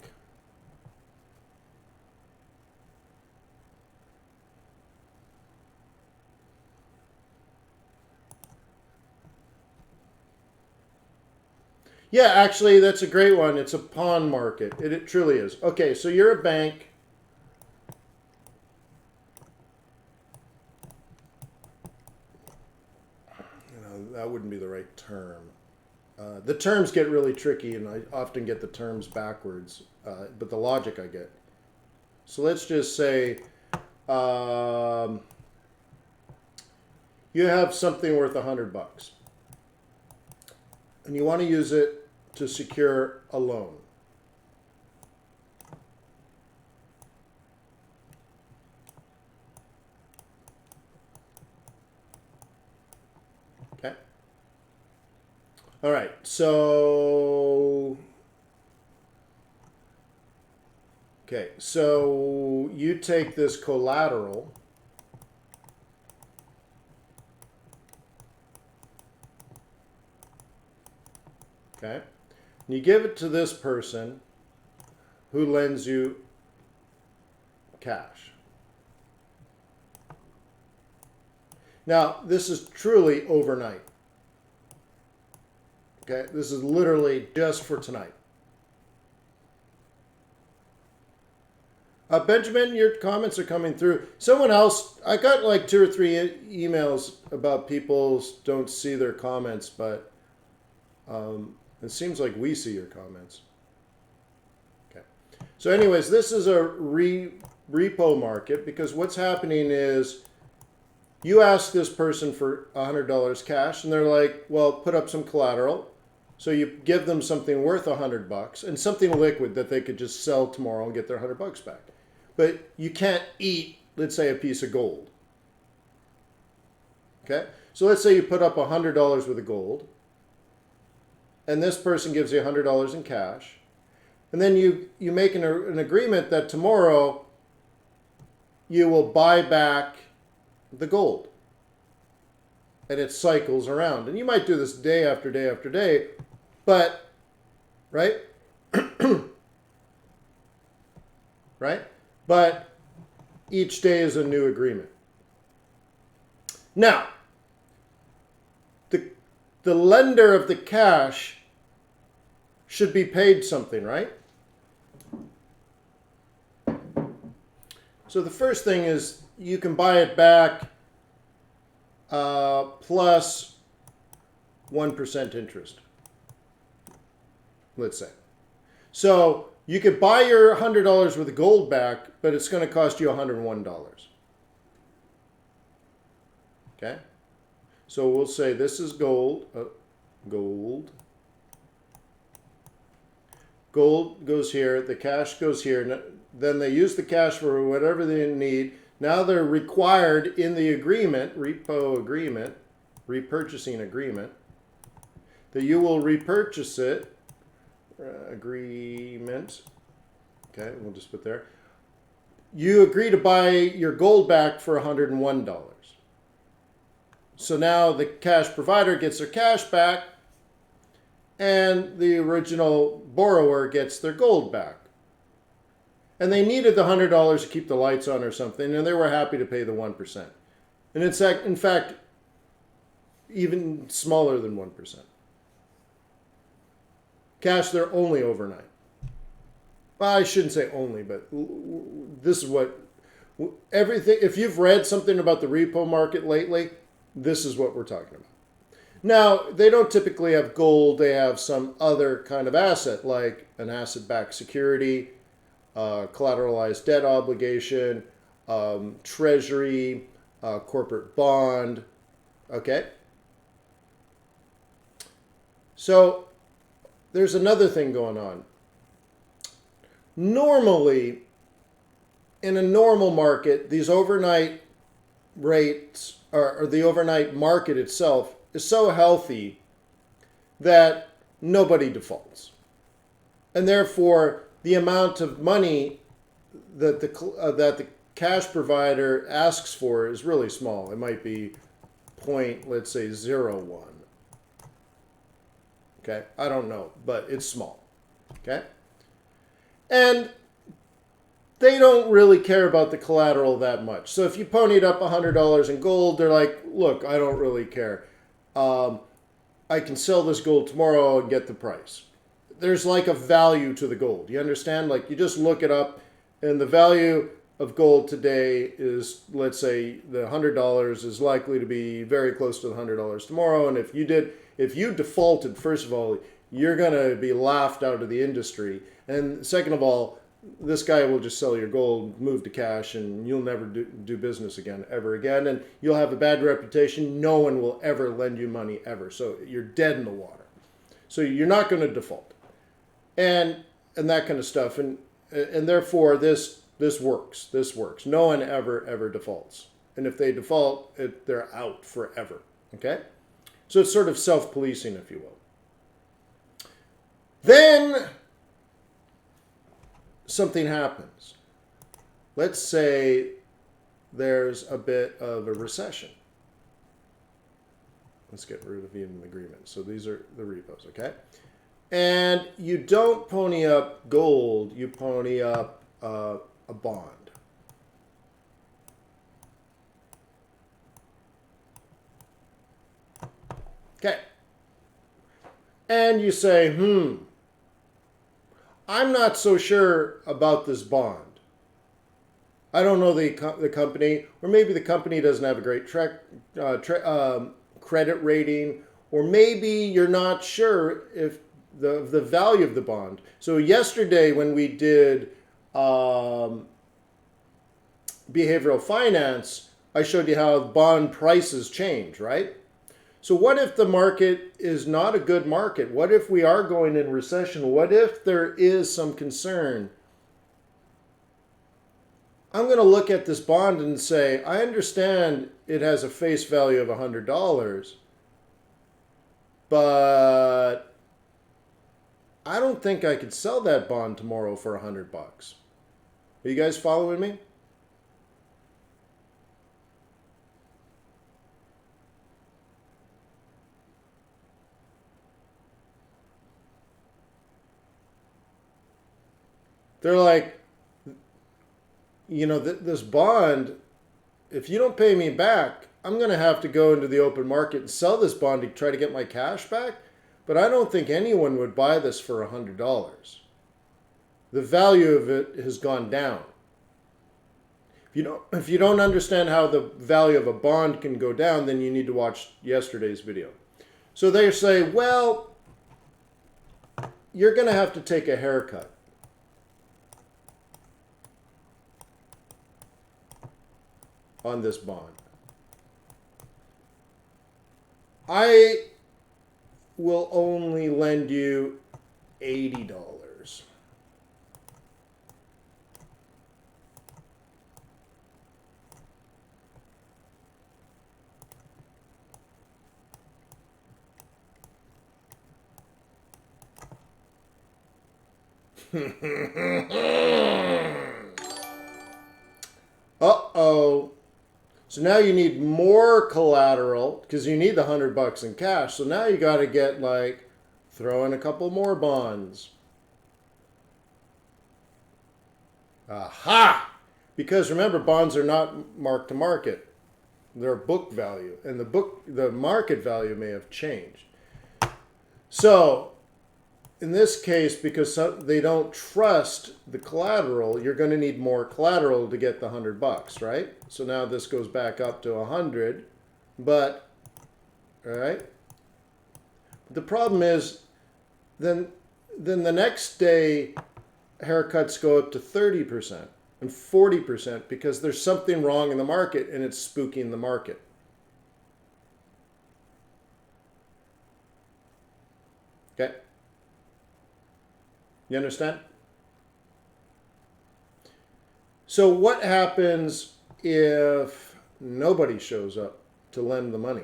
Yeah, actually, that's a great one. It's a pawn market. It truly is. Okay, so you're a bank. That wouldn't be the right term. The terms get really tricky, and I often get the terms backwards, but the logic I get. So let's just say you have something worth $100, and you want to use it to secure a loan. Okay. All right. So you take this collateral. Okay. And you give it to this person who lends you cash. Now, this is truly overnight. Okay, this is literally just for tonight. Benjamin, your comments are coming through. Someone else, I got like 2 or 3 emails about people don't see their comments, but it seems like we see your comments. Okay. So anyways, this is a repo market because what's happening is you ask this person for $100 cash and they're like, well, put up some collateral. So you give them something worth $100 and something liquid that they could just sell tomorrow and get their $100 back. But you can't eat, let's say, a piece of gold. Okay? So let's say you put up $100 worth of gold, and this person gives you $100 in cash, and then you make an agreement that tomorrow you will buy back the gold. And it cycles around. And you might do this day after day after day, but, right? Right? But each day is a new agreement. Now, the lender of the cash should be paid something, right? So the first thing is you can buy it back plus 1% interest, let's say. So you could buy your $100 worth of gold back, but it's going to cost you $101. Okay? So we'll say this is gold. Gold. Gold goes here. The cash goes here. Then they use the cash for whatever they need. Now they're required in the agreement, repo agreement, repurchasing agreement, that you will repurchase it. Agreement. Okay, we'll just put there. You agree to buy your gold back for $101. So now the cash provider gets their cash back and the original borrower gets their gold back. And they needed the $100 to keep the lights on or something, and they were happy to pay the 1%. And it's in fact even smaller than 1%. Cash there only overnight. Well, I shouldn't say only, but this is what everything, if you've read something about the repo market lately, this is what we're talking about. Now, they don't typically have gold. They have some other kind of asset, like an asset-backed security, collateralized debt obligation, treasury, corporate bond. Okay? So there's another thing going on. Normally, in a normal market, these overnight rates, or the overnight market itself, is so healthy that nobody defaults. And therefore, the amount of money that the cash provider asks for is really small. It might be let's say 0.01. Okay, I don't know, but it's small. Okay, and they don't really care about the collateral that much. So if you ponied up $100 in gold, they're like, look, I don't really care. I can sell this gold tomorrow and get the price. There's like a value to the gold. You understand? Like you just look it up and the value of gold today is, let's say the $100 is likely to be very close to the $100 tomorrow. And if you defaulted, first of all, you're going to be laughed out of the industry. And second of all, this guy will just sell your gold, move to cash, and you'll never do business again, ever again. And you'll have a bad reputation. No one will ever lend you money, ever. So you're dead in the water. So you're not going to default. And that kind of stuff. And therefore, this works. This works. No one ever defaults. And if they default, they're out forever. Okay? So it's sort of self-policing, if you will. Then something happens. Let's say there's a bit of a recession. Let's get rid of even the agreement. So these are the repos, okay? And you don't pony up gold, you pony up a bond. Okay. And you say, I'm not so sure about this bond. I don't know the company, or maybe the company doesn't have a great credit rating, or maybe you're not sure if the value of the bond. So yesterday when we did behavioral finance, I showed you how bond prices change, right? So what if the market is not a good market? What if we are going in recession? What if there is some concern? I'm going to look at this bond and say, I understand it has a face value of $100, but I don't think I could sell that bond tomorrow for $100. Are you guys following me? They're like, this bond, if you don't pay me back, I'm going to have to go into the open market and sell this bond to try to get my cash back. But I don't think anyone would buy this for $100. The value of it has gone down. If you don't understand how the value of a bond can go down, then you need to watch yesterday's video. So they say, well, you're going to have to take a haircut. On this bond. I will only lend you $80. Uh-oh. So now you need more collateral because you need the $100 in cash. So now you got to get like, throw in a couple more bonds. Aha! Because remember, bonds are not mark to market. They're book value. And the market value may have changed. So in this case, because they don't trust the collateral, you're going to need more collateral to get the $100, right? So now this goes back up to 100, but, all right? The problem is, then the next day, haircuts go up to 30% and 40% because there's something wrong in the market and it's spooking the market. Okay? You understand? So what happens if nobody shows up to lend the money?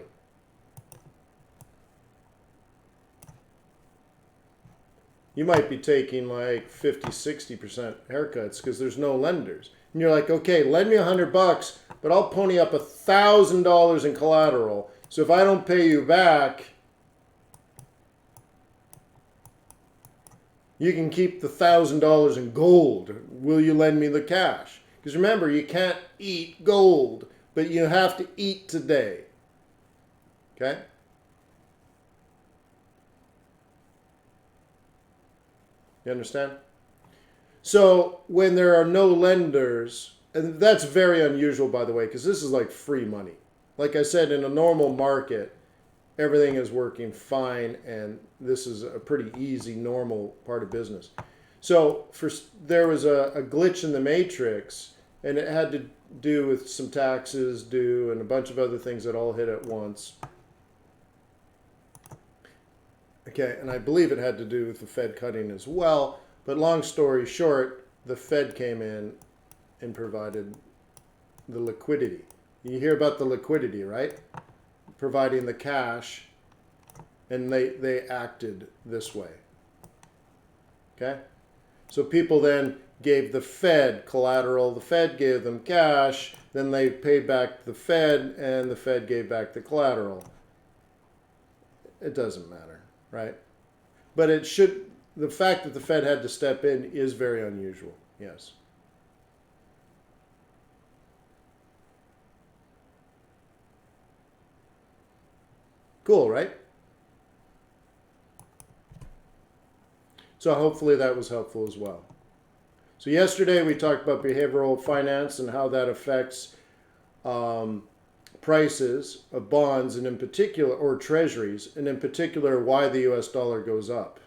You might be taking like 50-60% haircuts because there's no lenders. And you're like, okay, lend me $100, but I'll pony up $1,000 in collateral. So if I don't pay you back, you can keep the $1,000 in gold. Will you lend me the cash? Because remember, you can't eat gold, but you have to eat today. Okay? You understand? So when there are no lenders, and that's very unusual, by the way, because this is like free money. Like I said, in a normal market, everything is working fine, and this is a pretty easy, normal part of business. So there was a glitch in the matrix, and it had to do with some taxes due and a bunch of other things that all hit at once. Okay, and I believe it had to do with the Fed cutting as well. But long story short, the Fed came in and provided the liquidity. You hear about the liquidity, right? Providing the cash, and they acted this way. Okay? So people then gave the Fed collateral, the Fed gave them cash, then they paid back the Fed, and the Fed gave back the collateral. It doesn't matter, right? But the fact that the Fed had to step in is very unusual, yes. Cool, right? So hopefully that was helpful as well. So yesterday we talked about behavioral finance and how that affects prices of bonds, and in particular, or treasuries, and in particular why the US dollar goes up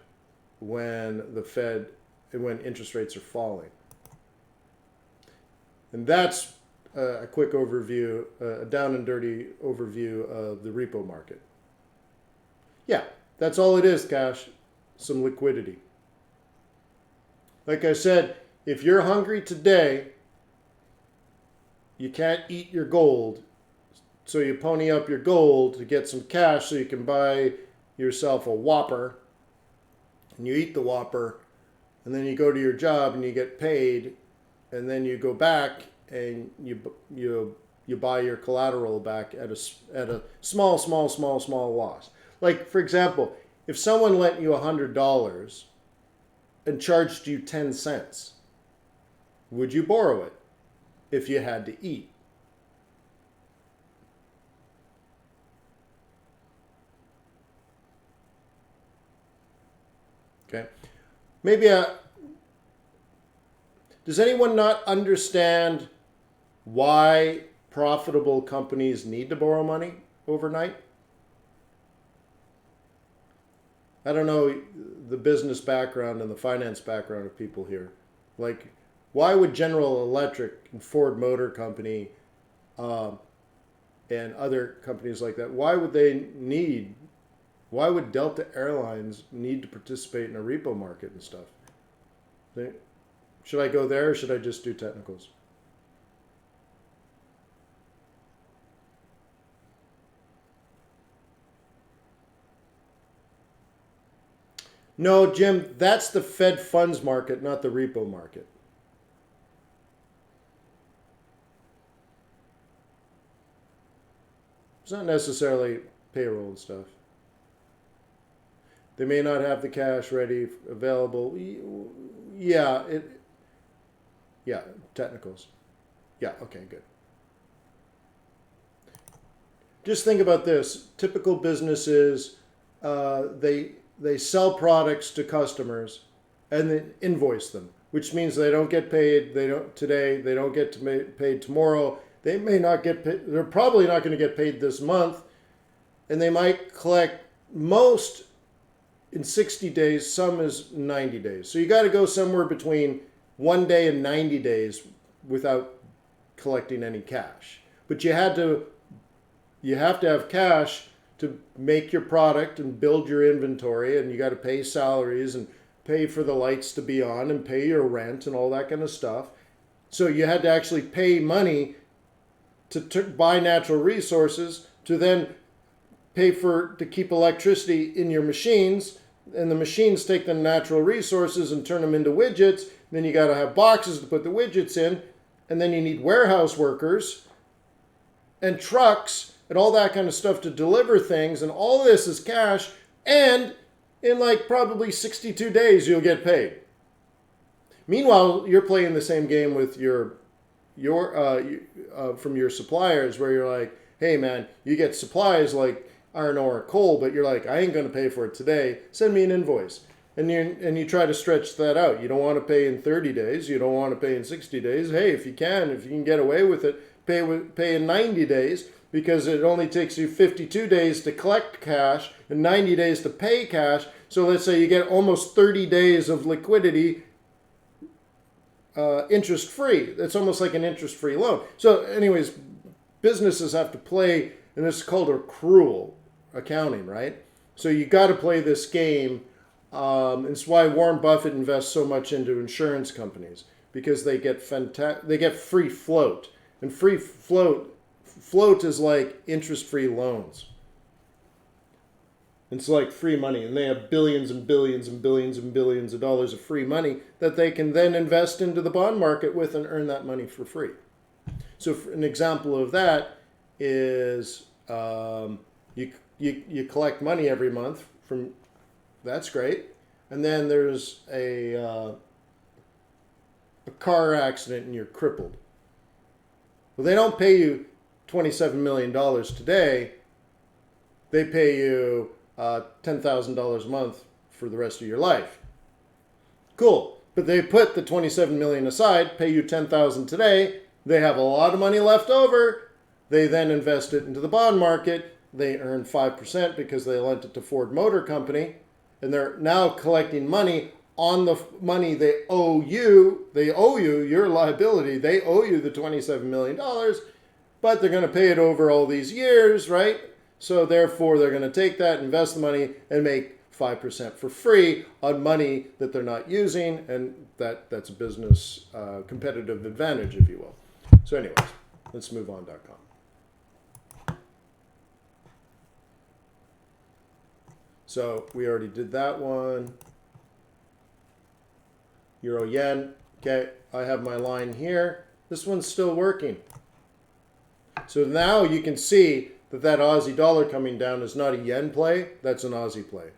when when interest rates are falling. And that's a quick overview, a down and dirty overview of the repo market. Yeah, that's all it is, cash. Some liquidity. Like I said, if you're hungry today, you can't eat your gold. So you pony up your gold to get some cash so you can buy yourself a Whopper. And you eat the Whopper. And then you go to your job and you get paid. And then you go back and you buy your collateral back at a small loss. Like, for example, if someone lent you $100 and charged you 10 cents, would you borrow it if you had to eat? maybe does anyone not understand why profitable companies need to borrow money overnight? I don't know the business background and the finance background of people here. Like, why would General Electric and Ford Motor Company and other companies like that, why would Delta Airlines need to participate in a repo market and stuff? Should I go there or should I just do technicals? No, Jim, that's the Fed funds market, not the repo market. It's not necessarily payroll and stuff. They may not have the cash ready, available. Yeah, technicals. Yeah, okay, good. Just think about this. Typical businesses, they sell products to customers and then invoice them, which means they don't get paid. They don't today. They don't get paid tomorrow. They may not get paid. They're probably not going to get paid this month, and they might collect most in 60 days. Some is 90 days. So you got to go somewhere between 1 day and 90 days without collecting any cash. But you have to have cash to make your product and build your inventory, and you got to pay salaries and pay for the lights to be on and pay your rent and all that kind of stuff. So you had to actually pay money to buy natural resources, to then pay to keep electricity in your machines, and the machines take the natural resources and turn them into widgets. Then you got to have boxes to put the widgets in, and then you need warehouse workers and trucks and all that kind of stuff to deliver things, and all this is cash, and in like probably 62 days you'll get paid. Meanwhile, you're playing the same game with from your suppliers, where you're like, hey man, you get supplies like iron ore or coal, but you're like, I ain't going to pay for it today. Send me an invoice. And you try to stretch that out. You don't want to pay in 30 days. You don't want to pay in 60 days. Hey, if you can get away with it, pay in 90 days, because it only takes you 52 days to collect cash and 90 days to pay cash. So let's say you get almost 30 days of liquidity interest-free. It's almost like an interest-free loan. So anyways, businesses have to play, and this is called accrual accounting, right? So you got to play this game. It's why Warren Buffett invests so much into insurance companies, because they get free float, and free float is like interest-free loans. It's like free money, and they have billions and billions and billions and billions of dollars of free money that they can then invest into the bond market with and earn that money for free. So an example of that is you collect money every month from, that's great, and then there's a car accident and you're crippled. Well, they don't pay you $27 million today. They pay you $10,000 a month for the rest of your life. Cool. But they put the $27 million aside, pay you $10,000 today. They have a lot of money left over. They then invest it into the bond market. They earn 5% because they lent it to Ford Motor Company. And they're now collecting money on the money they owe you. They owe you your liability. They owe you the $27 million, but they're going to pay it over all these years, right? So therefore, they're going to take that, invest the money, and make 5% for free on money that they're not using, and that's a business competitive advantage, if you will. So anyways, let's move on.com. So we already did that one. Euro yen. Okay, I have my line here. This one's still working. So now you can see that Aussie dollar coming down is not a yen play, that's an Aussie play.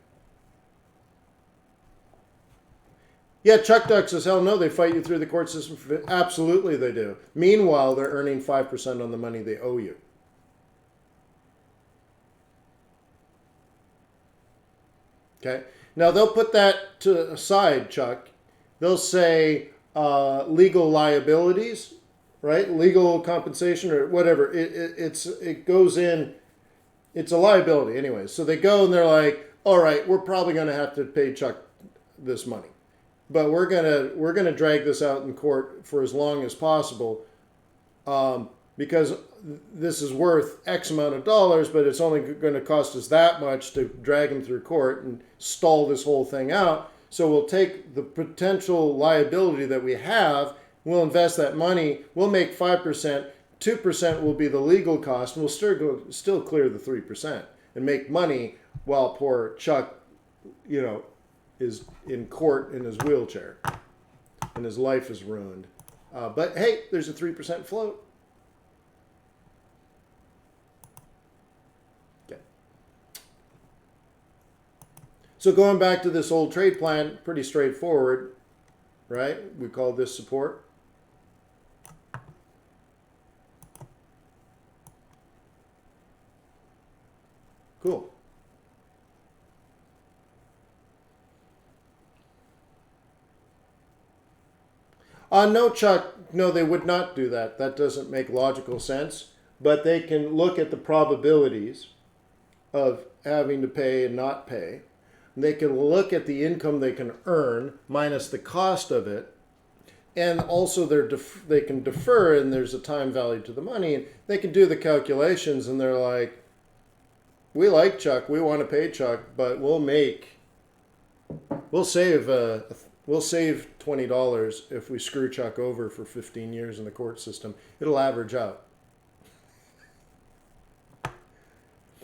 Yeah, Chuck Duck says, hell no, they fight you through the court system. Absolutely they do. Meanwhile, they're earning 5% on the money they owe you. Okay, Now they'll put that to the side, Chuck. They'll say legal liabilities, right? Legal compensation or whatever. It goes in. It's a liability anyway. So they go and they're like, all right, we're probably going to have to pay Chuck this money, but we're gonna drag this out in court for as long as possible, because this is worth X amount of dollars, but it's only going to cost us that much to drag him through court and stall this whole thing out. So we'll take the potential liability that we have, we'll invest that money, we'll make 5%, 2% will be the legal cost, and we'll still clear the 3% and make money while poor Chuck, is in court in his wheelchair and his life is ruined. But hey, there's a 3% float. Okay. So going back to this old trade plan, pretty straightforward, right? We call this support. Cool. No, Chuck, no, they would not do that. That doesn't make logical sense. But they can look at the probabilities of having to pay and not pay. They can look at the income they can earn minus the cost of it. And also they can defer, and there's a time value to the money. And they can do the calculations, and they're like, we like Chuck, we want to pay Chuck, but we'll save $20 if we screw Chuck over for 15 years in the court system. It'll average out.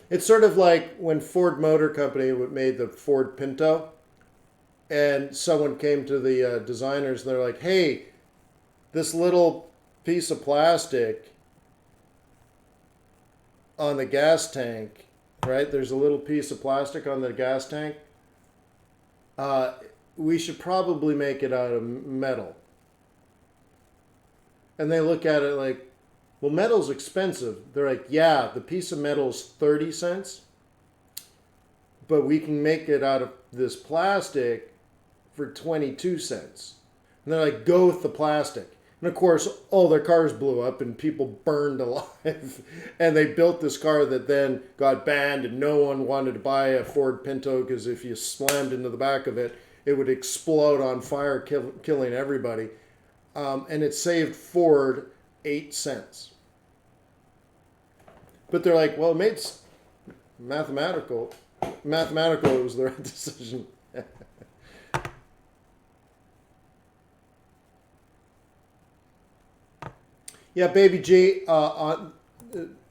It's sort of like when Ford Motor Company made the Ford Pinto, and someone came to the designers and they're like, hey, this little piece of plastic on the gas tank, right? There's a little piece of plastic on the gas tank. We should probably make it out of metal. And they look at it like, well, metal's expensive. They're like, yeah, the piece of metal's 30 cents, but we can make it out of this plastic for 22 cents. And they're like, go with the plastic. And of course, all their cars blew up and people burned alive. And they built this car that then got banned, and no one wanted to buy a Ford Pinto because if you slammed into the back of it, it would explode on fire, killing everybody. And it saved Ford 8 cents. But they're like, well, it made mathematical. It was the right decision. Yeah, Baby G,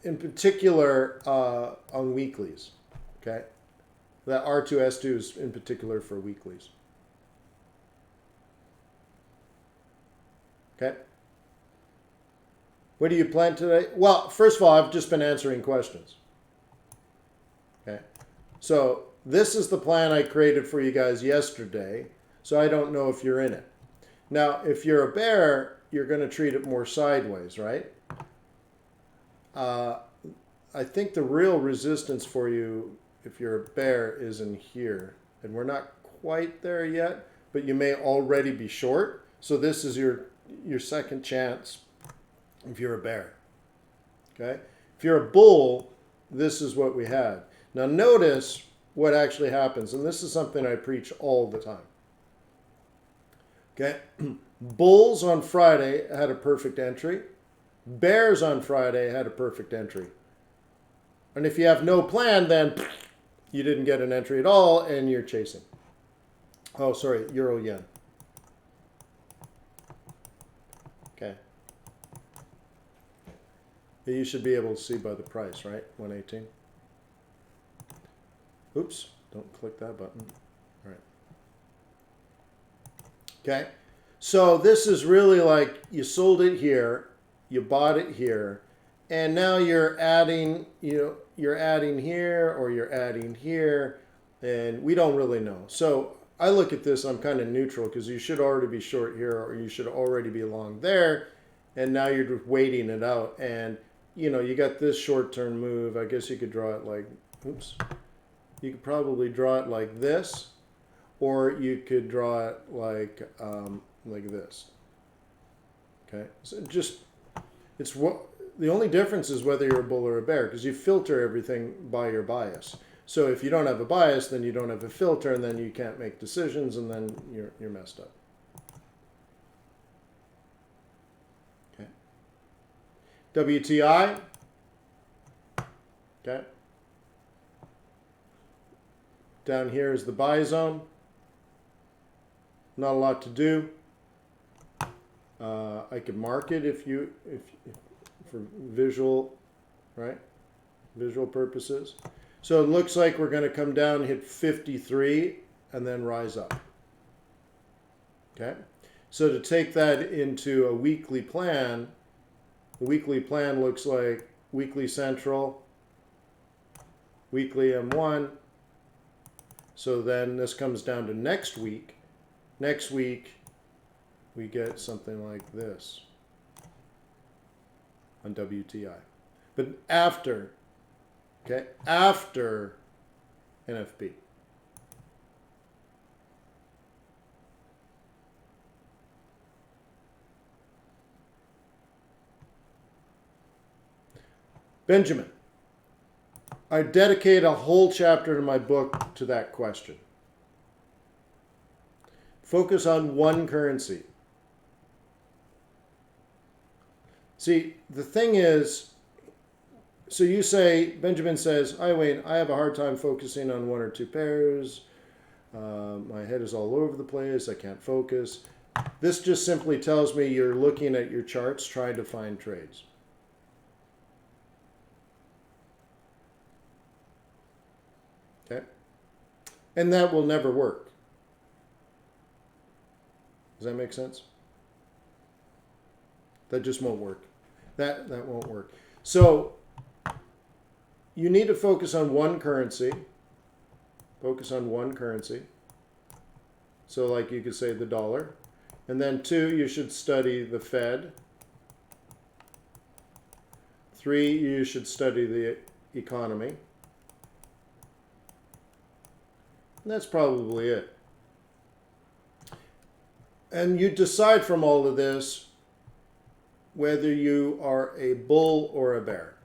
in particular on weeklies, okay? That R2S2 is in particular for weeklies. Okay? What do you plan today? Well, first of all, I've just been answering questions. Okay? So this is the plan I created for you guys yesterday, so I don't know if you're in it. Now, if you're a bear, you're going to treat it more sideways, right? I think the real resistance for you, if you're a bear, is in here. And we're not quite there yet, but you may already be short. So this is your second chance if you're a bear. Okay? If you're a bull, this is what we had. Now notice what actually happens, and this is something I preach all the time. Okay? Bulls on Friday had a perfect entry. Bears on Friday had a perfect entry. And if you have no plan, then you didn't get an entry at all and you're chasing. Oh, sorry, Euro Yen. Okay. You should be able to see by the price, right? 118. Oops, don't click that button. All right. Okay. So this is really like you sold it here, you bought it here, and now you're adding, you're adding here or you're adding here, and we don't really know. So I look at this, I'm kind of neutral because you should already be short here or you should already be long there, and now you're just waiting it out. And you got this short-term move. I guess you could draw it like, oops, you could probably draw it like this. or you could draw it like this. Okay, so it's what the only difference is whether you're a bull or a bear, because you filter everything by your bias. So if you don't have a bias, then you don't have a filter, and then you can't make decisions, and then you're messed up. Okay. WTI. Okay. Down here is the buy zone. Not a lot to do. I could mark it if for visual, right? Visual purposes. So it looks like we're going to come down, hit 53, and then rise up. Okay. So to take that into a weekly plan, the weekly plan looks like weekly central, weekly M1. So then this comes down to next week. Next week, we get something like this on WTI. But after, okay, after NFP. Benjamin, I dedicate a whole chapter in my book to that question. Focus on one currency. See, the thing is, so you say, Benjamin says, hi Wayne, I have a hard time focusing on one or two pairs. My head is all over the place. I can't focus. This just simply tells me you're looking at your charts trying to find trades. Okay? And that will never work. Does that make sense? That just won't work. That won't work. So you need to focus on one currency. Focus on one currency. So like you could say the dollar. And then 2, you should study the Fed. 3, you should study the economy. And that's probably it. And you decide from all of this whether you are a bull or a bear.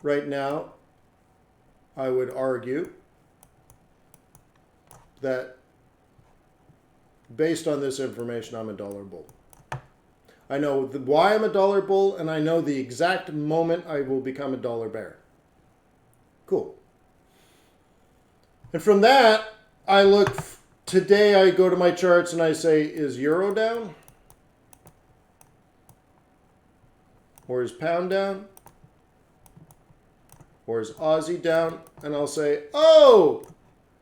Right now, I would argue that based on this information, I'm a dollar bull. I know why I'm a dollar bull, and I know the exact moment I will become a dollar bear. Cool. And from that, I look, today I go to my charts and I say, is euro down? Or is pound down? Or is Aussie down? And I'll say, oh,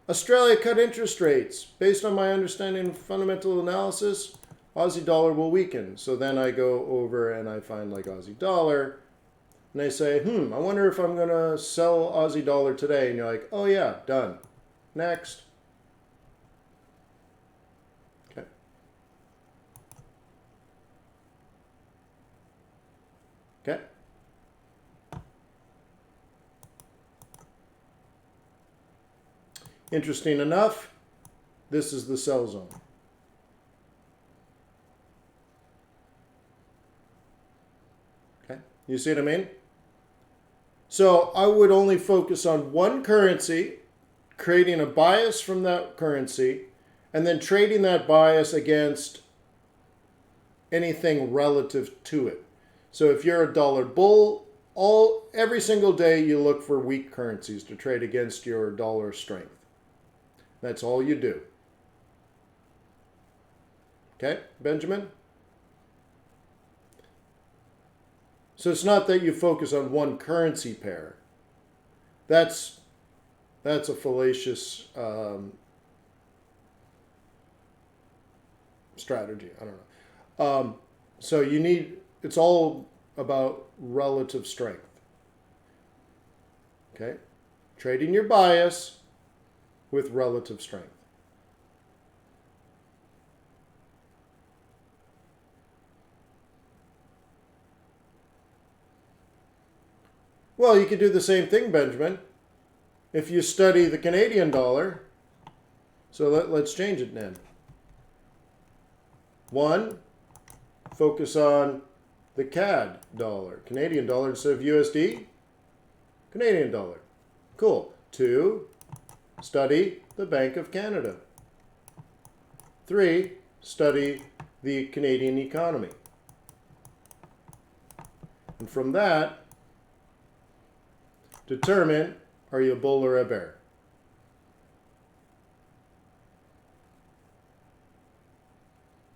Australia cut interest rates. Based on my understanding of fundamental analysis, Aussie dollar will weaken. So then I go over and I find like Aussie dollar. And I say, I wonder if I'm going to sell Aussie dollar today. And you're like, oh yeah, done. Next. Okay. Okay. Interesting enough, this is the sell zone. Okay, you see what I mean? So I would only focus on one currency, creating a bias from that currency, and then trading that bias against anything relative to it. So if you're a dollar bull, every single day you look for weak currencies to trade against your dollar strength. That's all you do. Okay, Benjamin? So it's not that you focus on one currency pair. That's a fallacious strategy. I don't know. So it's all about relative strength. Okay? Trading your bias with relative strength. Well, you could do the same thing, Benjamin. if you study the Canadian dollar, so let's change it then. 1, focus on the CAD dollar, Canadian dollar instead of USD, Canadian dollar. Cool. 2, study the Bank of Canada. 3, study the Canadian economy. And from that, determine, are you a bull or a bear?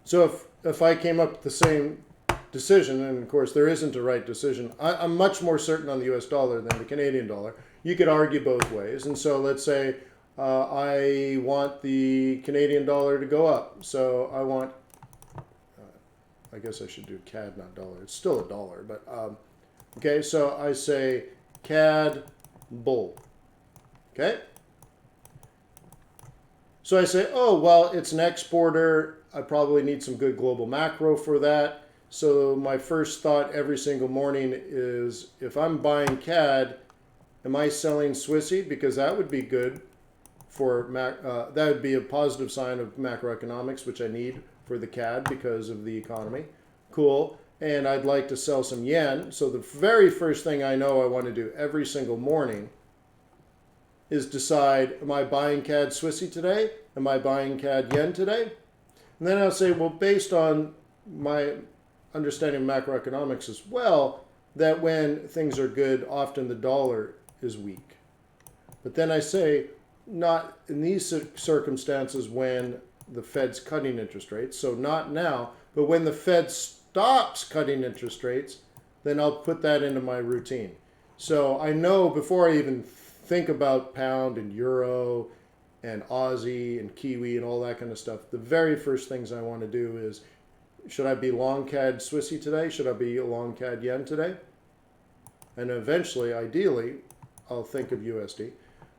So if I came up with the same decision, and of course there isn't a right decision, I'm much more certain on the US dollar than the Canadian dollar. You could argue both ways. And so let's say I want the Canadian dollar to go up. So I want, I guess I should do CAD, not dollar. It's still a dollar, but okay, so I say CAD bull. Okay? So I say, oh, well, it's an exporter. I probably need some good global macro for that. So my first thought every single morning is, if I'm buying CAD, am I selling Swissy? Because that would be good for, that would be a positive sign of macroeconomics, which I need for the CAD because of the economy. Cool. And I'd like to sell some yen. So the very first thing I know I want to do every single morning is decide, am I buying CAD Swissy today? Am I buying CAD yen today? And then I'll say, well, based on my understanding of macroeconomics as well, that when things are good, often the dollar is weak. But then I say, not in these circumstances when the Fed's cutting interest rates, so not now, but when the Fed stops cutting interest rates, then I'll put that into my routine. So I know before I even think about pound and euro and Aussie and Kiwi and all that kind of stuff, the very first things I want to do is, should I be long CAD Swissy today? Should I be long CAD yen today? And eventually, ideally, I'll think of USD.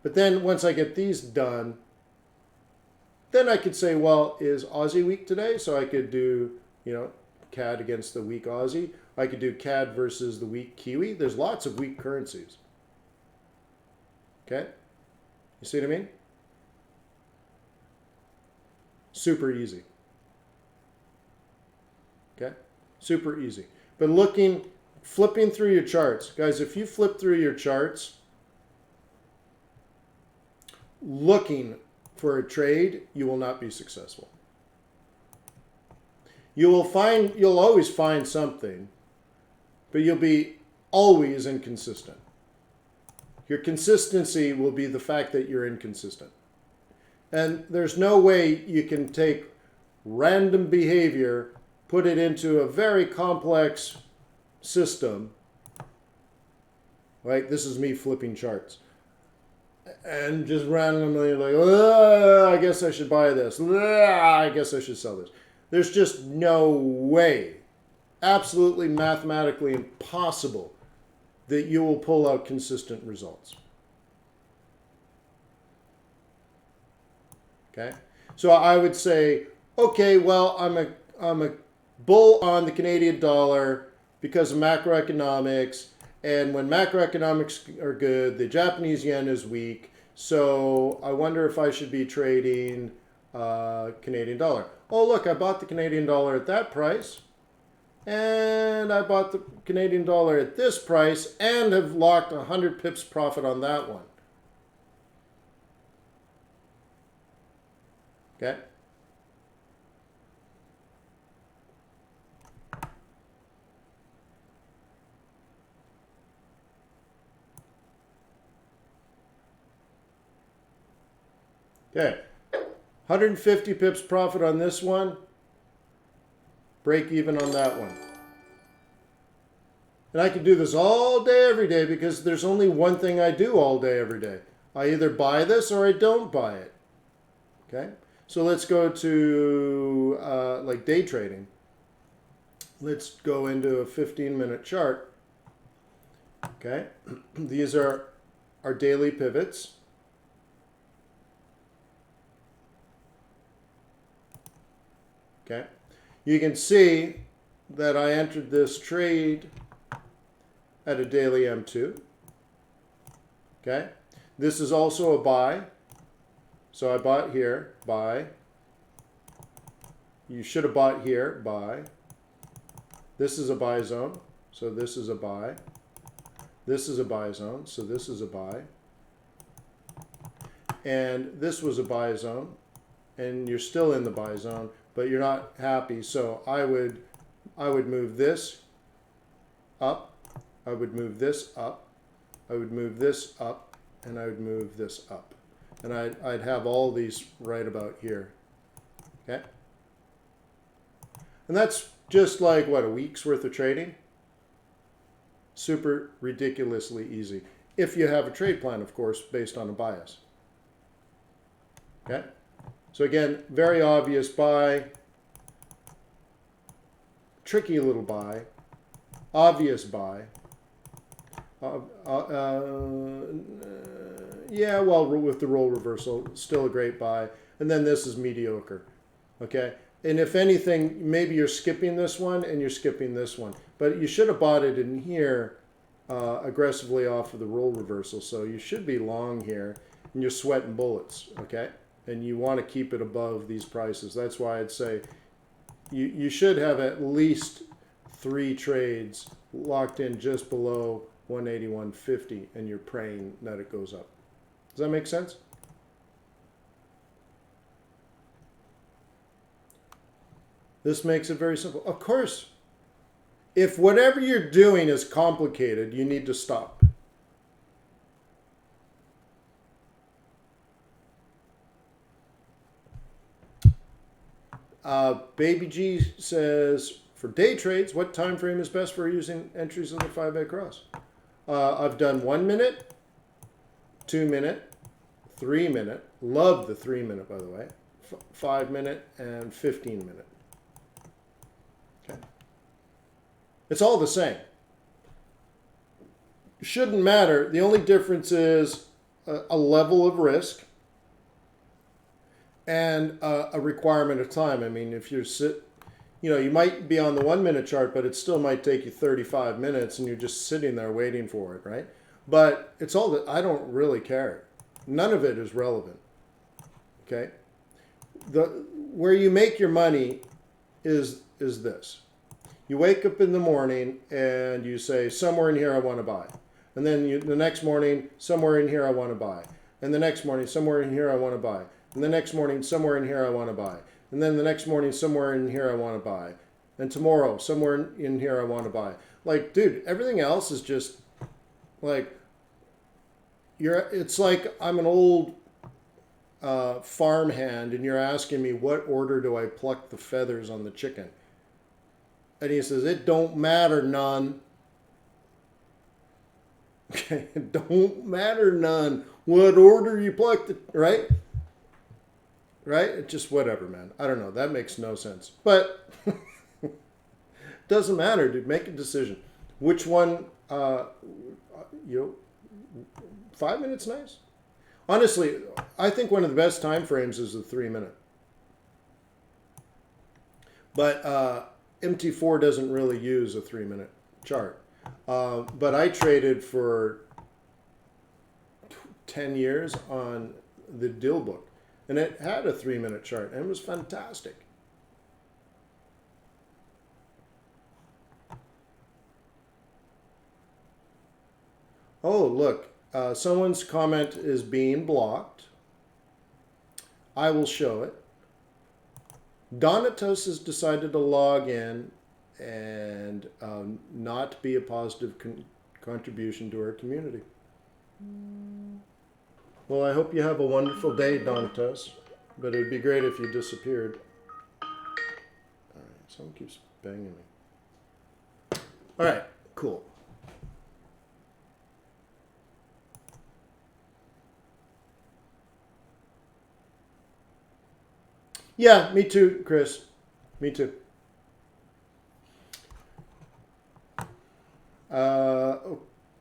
But then once I get these done, then I could say, well, is Aussie weak today? So I could do, CAD against the weak Aussie. I could do CAD versus the weak Kiwi. There's lots of weak currencies. Okay? You see what I mean? Super easy. Okay? Super easy. But flipping through your charts. Guys, if you flip through your charts, looking for a trade, you will not be successful. You'll always find something, but you'll be always inconsistent. Your consistency will be the fact that you're inconsistent. And there's no way you can take random behavior, put it into a very complex system. Right? This is me flipping charts. And just randomly like, I guess I should buy this. I guess I should sell this. There's just no way, absolutely mathematically impossible, that you will pull out consistent results. Okay? So I would say, okay, well, I'm a bull on the Canadian dollar because of macroeconomics. And when macroeconomics are good, the Japanese yen is weak. So I wonder if I should be trading Canadian dollar. Oh, look, I bought the Canadian dollar at that price. And I bought the Canadian dollar at this price and have locked 100 pips profit on that one. Okay? Okay, 150 pips profit on this one, break even on that one. And I can do this all day, every day, because there's only one thing I do all day, every day. I either buy this or I don't buy it. Okay, so let's go to like day trading. Let's go into a 15-minute chart. Okay, these are our daily pivots. Okay, you can see that I entered this trade at a daily M2. Okay, This is also a buy. So I bought here, buy. You should have bought here, buy. This is a buy zone, so this is a buy. This is a buy zone, so this is a buy. And this was a buy zone, and you're still in the buy zone, but you're not happy. So I would move this up, I would move this up, I would move this up, and I would move this up. And I'd have all these right about here. Okay? And that's just like, what, a week's worth of trading? Super ridiculously easy. If you have a trade plan, of course, based on a bias. Okay? So again, very obvious buy, tricky little buy, obvious buy. Yeah, well, with the role reversal, still a great buy. And then this is mediocre. Okay? And if anything, maybe you're skipping this one and you're skipping this one. But you should have bought it in here aggressively off of the role reversal. So you should be long here and you're sweating bullets. Okay? And you want to keep it above these prices. That's why I'd say you should have at least 3 trades locked in just below 181.50 and you're praying that it goes up. Does that make sense? This makes it very simple. Of course, if whatever you're doing is complicated, you need to stop. Baby G says, for day trades, what time frame is best for using entries in the 5-day cross? I've done 1 minute, 2 minute, 3 minute. Love the 3 minute, by the way. 5 minute and 15 minute. Okay. It's all the same. Shouldn't matter. The only difference is a level of risk and a requirement of time. I mean, if you're you might be on the 1 minute chart, but it still might take you 35 minutes and you're just sitting there waiting for it, right? But it's all that I don't really care. None of it is relevant. Okay? Where you make your money is this. You wake up in the morning and you say, somewhere in here I want to buy. And then the next morning, somewhere in here I want to buy. And the next morning, somewhere in here I want to buy. And the next morning, somewhere in here I want to buy. And then the next morning, somewhere in here I want to buy. And tomorrow, somewhere in here I want to buy. Like, dude, everything else is just like, it's like I'm an old farmhand and you're asking me what order do I pluck the feathers on the chicken. And he says, it don't matter none. Okay, it don't matter none. What order you pluck the, right? Right? It's just whatever, man. I don't know. That makes no sense. But doesn't matter, dude. Make a decision. Which one, 5 minutes nice? Honestly, I think one of the best time frames is the 3 minute. But MT4 doesn't really use a 3 minute chart. But I traded for 10 years on the deal book. And it had a 3 minute chart, and it was fantastic. Oh, look, someone's comment is being blocked. I will show it. Donatos has decided to log in and not be a positive contribution to our community. Well, I hope you have a wonderful day, Donatos, but it would be great if you disappeared. All right, someone keeps banging me. All right, cool. Yeah, me too, Chris. Me too.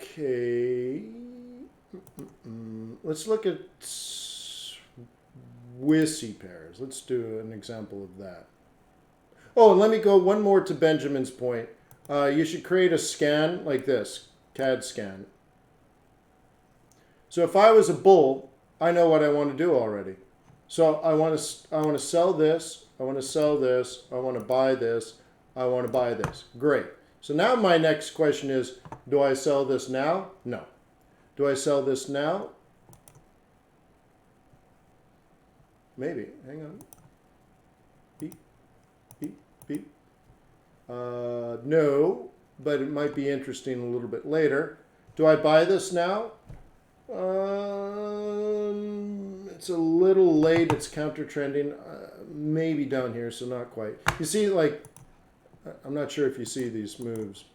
Okay. Let's look at Swissy pairs. Let's do an example of that. Oh, and let me go one more to Benjamin's point. You should create a scan like this, CAD scan. So if I was a bull, I know what I want to do already. So I want to sell this, I want to sell this, I want to buy this, I want to buy this. Great. So now my next question is, do I sell this now? No. Do I sell this now? Maybe. Hang on. Beep, beep, beep. No, but it might be interesting a little bit later. Do I buy this now? It's a little late. It's counter trending. Maybe down here, so not quite. You see, like, I'm not sure if you see these moves,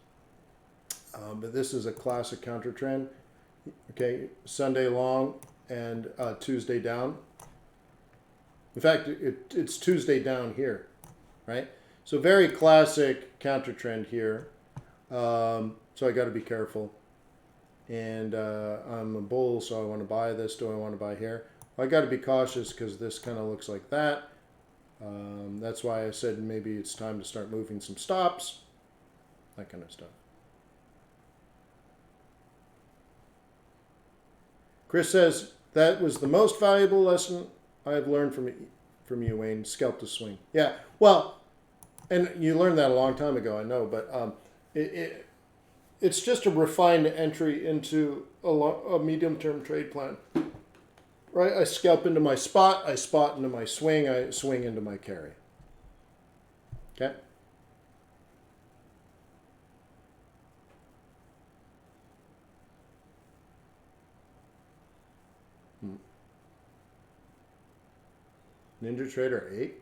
but this is a classic counter trend. Okay, Sunday long and Tuesday down. In fact, it's Tuesday down here, right? So very classic counter trend here. So I got to be careful. And I'm a bull, so I want to buy this. Do I want to buy here? Well, I got to be cautious because this kind of looks like that. That's why I said maybe it's time to start moving some stops, that kind of stuff. Chris says, that was the most valuable lesson I've learned from you, Wayne. Scalp to swing. Yeah, well, and you learned that a long time ago, I know, but it's just a refined entry into a medium-term trade plan. Right? I scalp into my spot, I spot into my swing, I swing into my carry. Okay? Ninja Trader 8?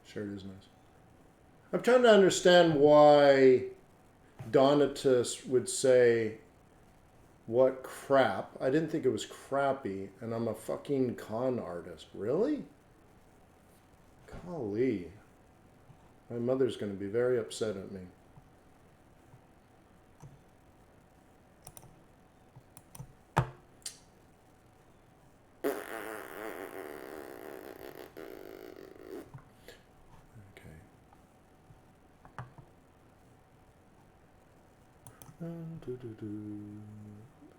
Sure, it is nice. I'm trying to understand why Donatus would say, what crap. I didn't think it was crappy, and I'm a fucking con artist. Really? Golly. My mother's going to be very upset at me.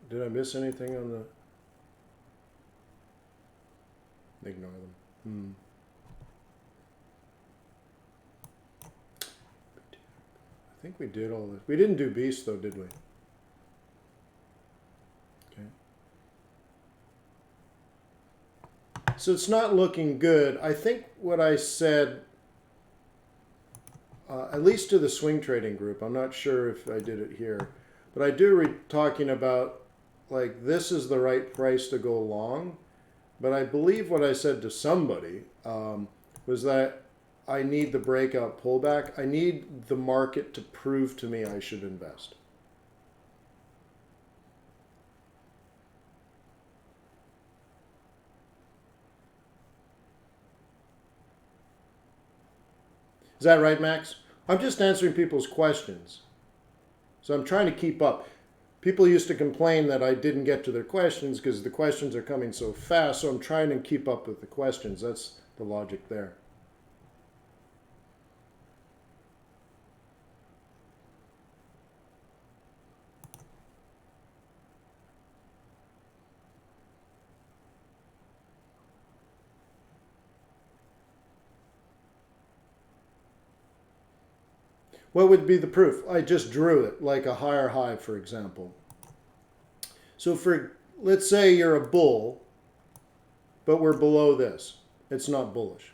Did I miss anything on the... Ignore them. I think we did all this. We didn't do beast though, did we? Okay. So it's not looking good. I think what I said, at least to the swing trading group, I'm not sure if I did it here, but I do talking about, like, this is the right price to go long. But I believe what I said to somebody was that I need the breakout pullback. I need the market to prove to me I should invest. Is that right, Max? I'm just answering people's questions. So I'm trying to keep up. People used to complain that I didn't get to their questions because the questions are coming so fast. So I'm trying to keep up with the questions. That's the logic there. What would be the proof? I just drew it, like a higher high, for example. So let's say you're a bull, but we're below this. It's not bullish.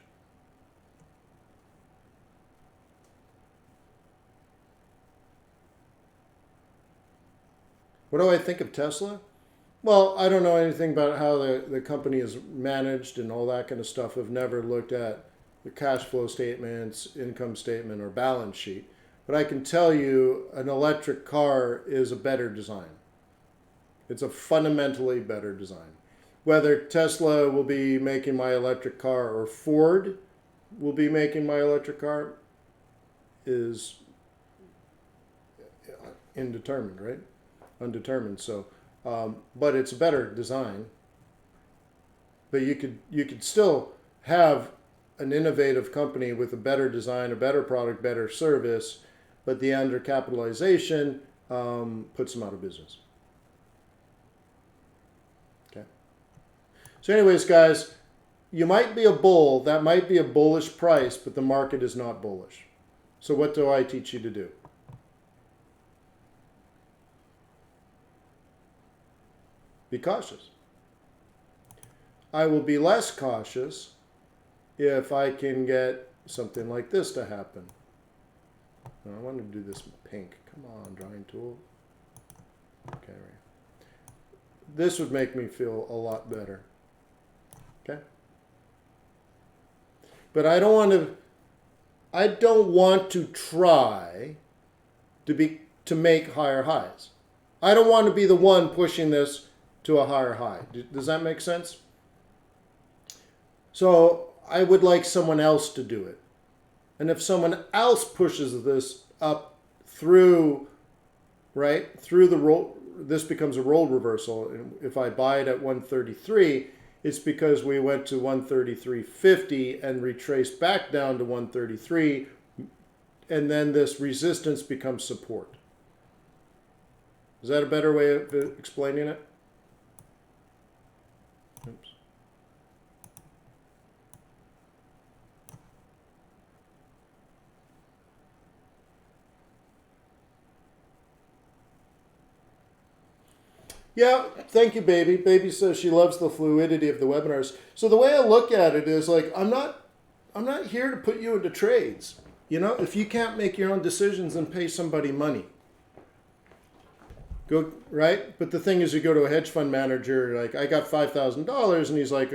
What do I think of Tesla? Well, I don't know anything about how the company is managed and all that kind of stuff. I've never looked at the cash flow statements, income statement, or balance sheet. But I can tell you an electric car is a better design. It's a fundamentally better design. Whether Tesla will be making my electric car or Ford will be making my electric car is indeterminate, right? Undetermined. So, but it's a better design. But you could still have an innovative company with a better design, a better product, better service, but the undercapitalization puts them out of business. Okay. So anyways, guys, you might be a bull. That might be a bullish price, but the market is not bullish. So what do I teach you to do? Be cautious. I will be less cautious if I can get something like this to happen. I want to do this pink. Come on, drawing tool. Okay, right. This would make me feel a lot better. Okay? But I don't want to try to make higher highs. I don't want to be the one pushing this to a higher high. Does that make sense? So I would like someone else to do it. And if someone else pushes this up through, right, through the roll, this becomes a role reversal. And if I buy it at 133, it's because we went to 133.50 and retraced back down to 133, and then this resistance becomes support. Is that a better way of explaining it? Oops. Yeah, thank you, baby. Baby says she loves the fluidity of the webinars. So the way I look at it is like, I'm not here to put you into trades. You know, if you can't make your own decisions, then pay somebody money. Go, right? But the thing is, you go to a hedge fund manager, like, I got $5,000, and he's like,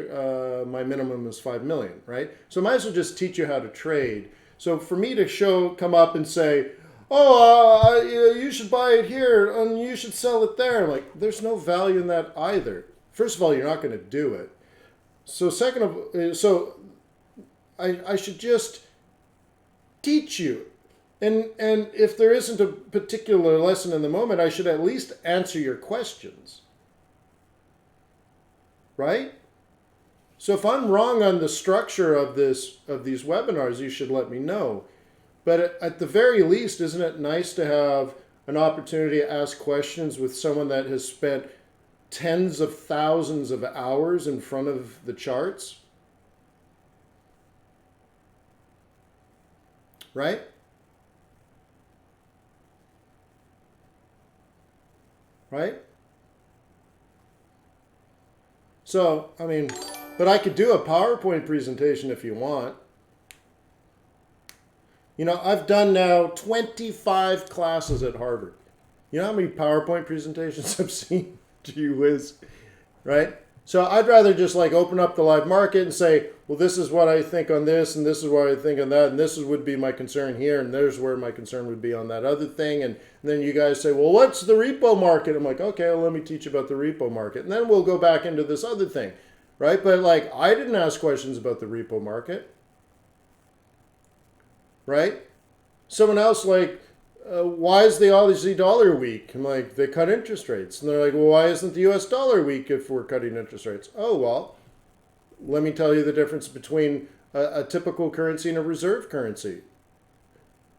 my minimum is $5 million, right? So I might as well just teach you how to trade. So for me to come up and say, oh, you should buy it here and you should sell it there, I'm like, there's no value in that either. First of all, you're not going to do it. So I should just teach you. And if there isn't a particular lesson in the moment, I should at least answer your questions. Right? So if I'm wrong on the structure of these webinars, you should let me know. But at the very least, isn't it nice to have an opportunity to ask questions with someone that has spent tens of thousands of hours in front of the charts? Right? Right? So, I mean, but I could do a PowerPoint presentation if you want. You know, I've done now 25 classes at Harvard. You know how many PowerPoint presentations I've seen? Gee whiz, right? So I'd rather just like open up the live market and say, well, this is what I think on this, and this is what I think on that, and this would be my concern here, and there's where my concern would be on that other thing. And then you guys say, well, what's the repo market? I'm like, okay, well, let me teach you about the repo market. And then we'll go back into this other thing, right? But like, I didn't ask questions about the repo market. Right? Someone else like, why is the Aussie dollar weak? I'm like, they cut interest rates. And they're like, well, why isn't the US dollar weak if we're cutting interest rates? Oh, well, let me tell you the difference between a typical currency and a reserve currency.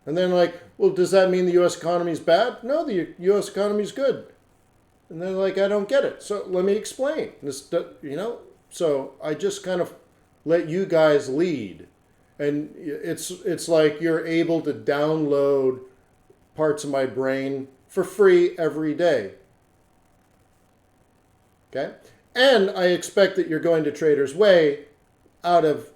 And then like, well, does that mean the US economy is bad? No, the US economy is good. And they're like, I don't get it. So let me explain. This, you know, so I just kind of let you guys lead. And it's like you're able to download parts of my brain for free every day. Okay? And I expect that you're going to Trader's Way out of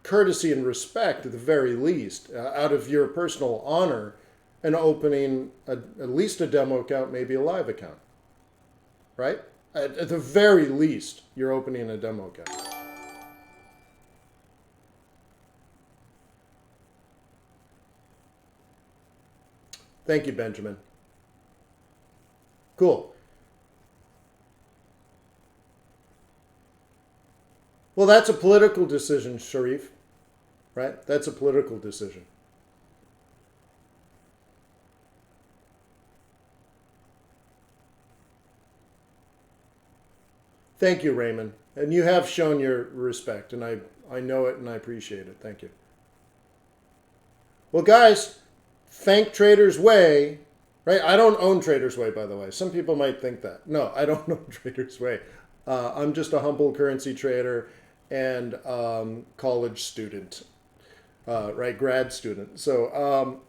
courtesy and respect at the very least, out of your personal honor, and opening at least a demo account, maybe a live account. Right? At the very least, you're opening a demo account. Thank you, Benjamin. Cool. Well, that's a political decision, Sharif. Right? That's a political decision. Thank you, Raymond. And you have shown your respect, and I know it and I appreciate it. Thank you. Well, guys, thank Traders Way. Right? I don't own Traders Way, by the way. Some people might think that. No, I don't own Traders Way. I'm just a humble currency trader and college student, right? Grad student. So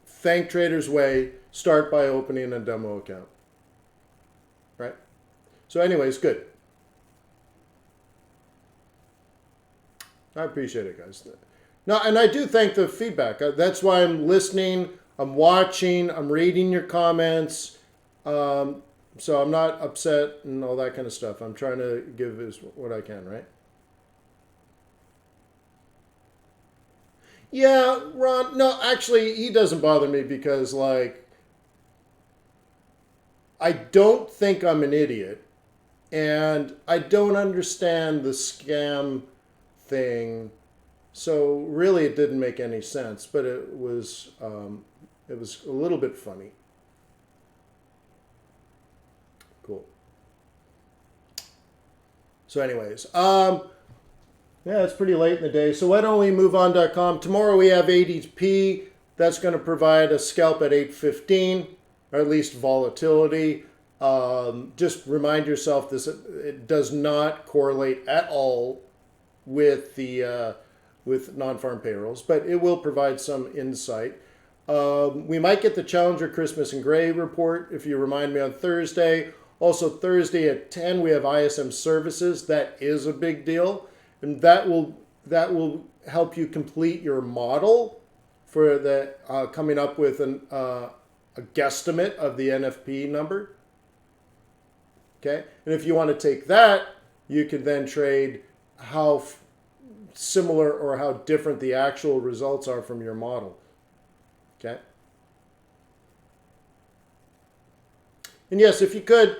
thank Traders Way. Start by opening a demo account. Right? So anyways, good. I appreciate it, guys. No, and I do thank the feedback. That's why I'm listening, I'm watching, I'm reading your comments. So I'm not upset and all that kind of stuff. I'm trying to give what I can, right? Yeah, Ron. No, actually, he doesn't bother me because, like, I don't think I'm an idiot. And I don't understand the scam thing. So really, it didn't make any sense. But it was a little bit funny. Cool. So anyways, yeah, it's pretty late in the day. So why don't we move on.com? Tomorrow we have ADP. That's going to provide a scalp at 8:15, or at least volatility. Just remind yourself this: it does not correlate at all with the with non-farm payrolls, but it will provide some insight. We might get the Challenger Christmas and Gray report if you remind me on Thursday. Also Thursday at 10 we have ISM services. That is a big deal, and that will help you complete your model for the coming up with a guesstimate of the NFP number. Okay, and if you want to take that, you can then trade how similar or how different the actual results are from your model. Okay. And yes, if you could,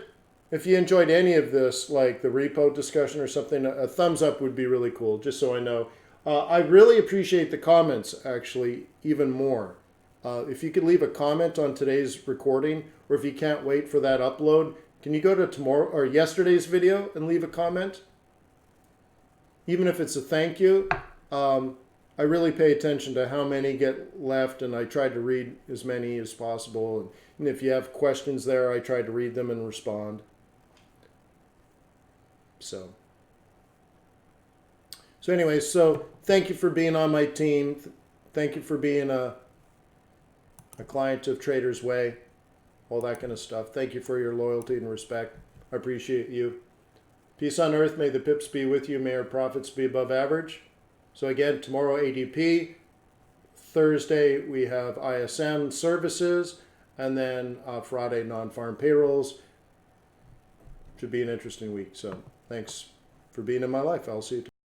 if you enjoyed any of this, like the repo discussion or something, a thumbs up would be really cool, just so I know. I really appreciate the comments, actually, even more. If you could leave a comment on today's recording, or if you can't wait for that upload, can you go to tomorrow or yesterday's video and leave a comment? Even if it's a thank you. I really pay attention to how many get left, and I try to read as many as possible. And if you have questions there, I try to read them and respond. So anyway, so thank you for being on my team. Thank you for being a client of Traders Way, all that kind of stuff. Thank you for your loyalty and respect. I appreciate you. Peace on earth. May the pips be with you. May our profits be above average. So again, tomorrow ADP. Thursday we have ISM services, and then Friday non-farm payrolls. Should be an interesting week. So thanks for being in my life. I'll see you tomorrow.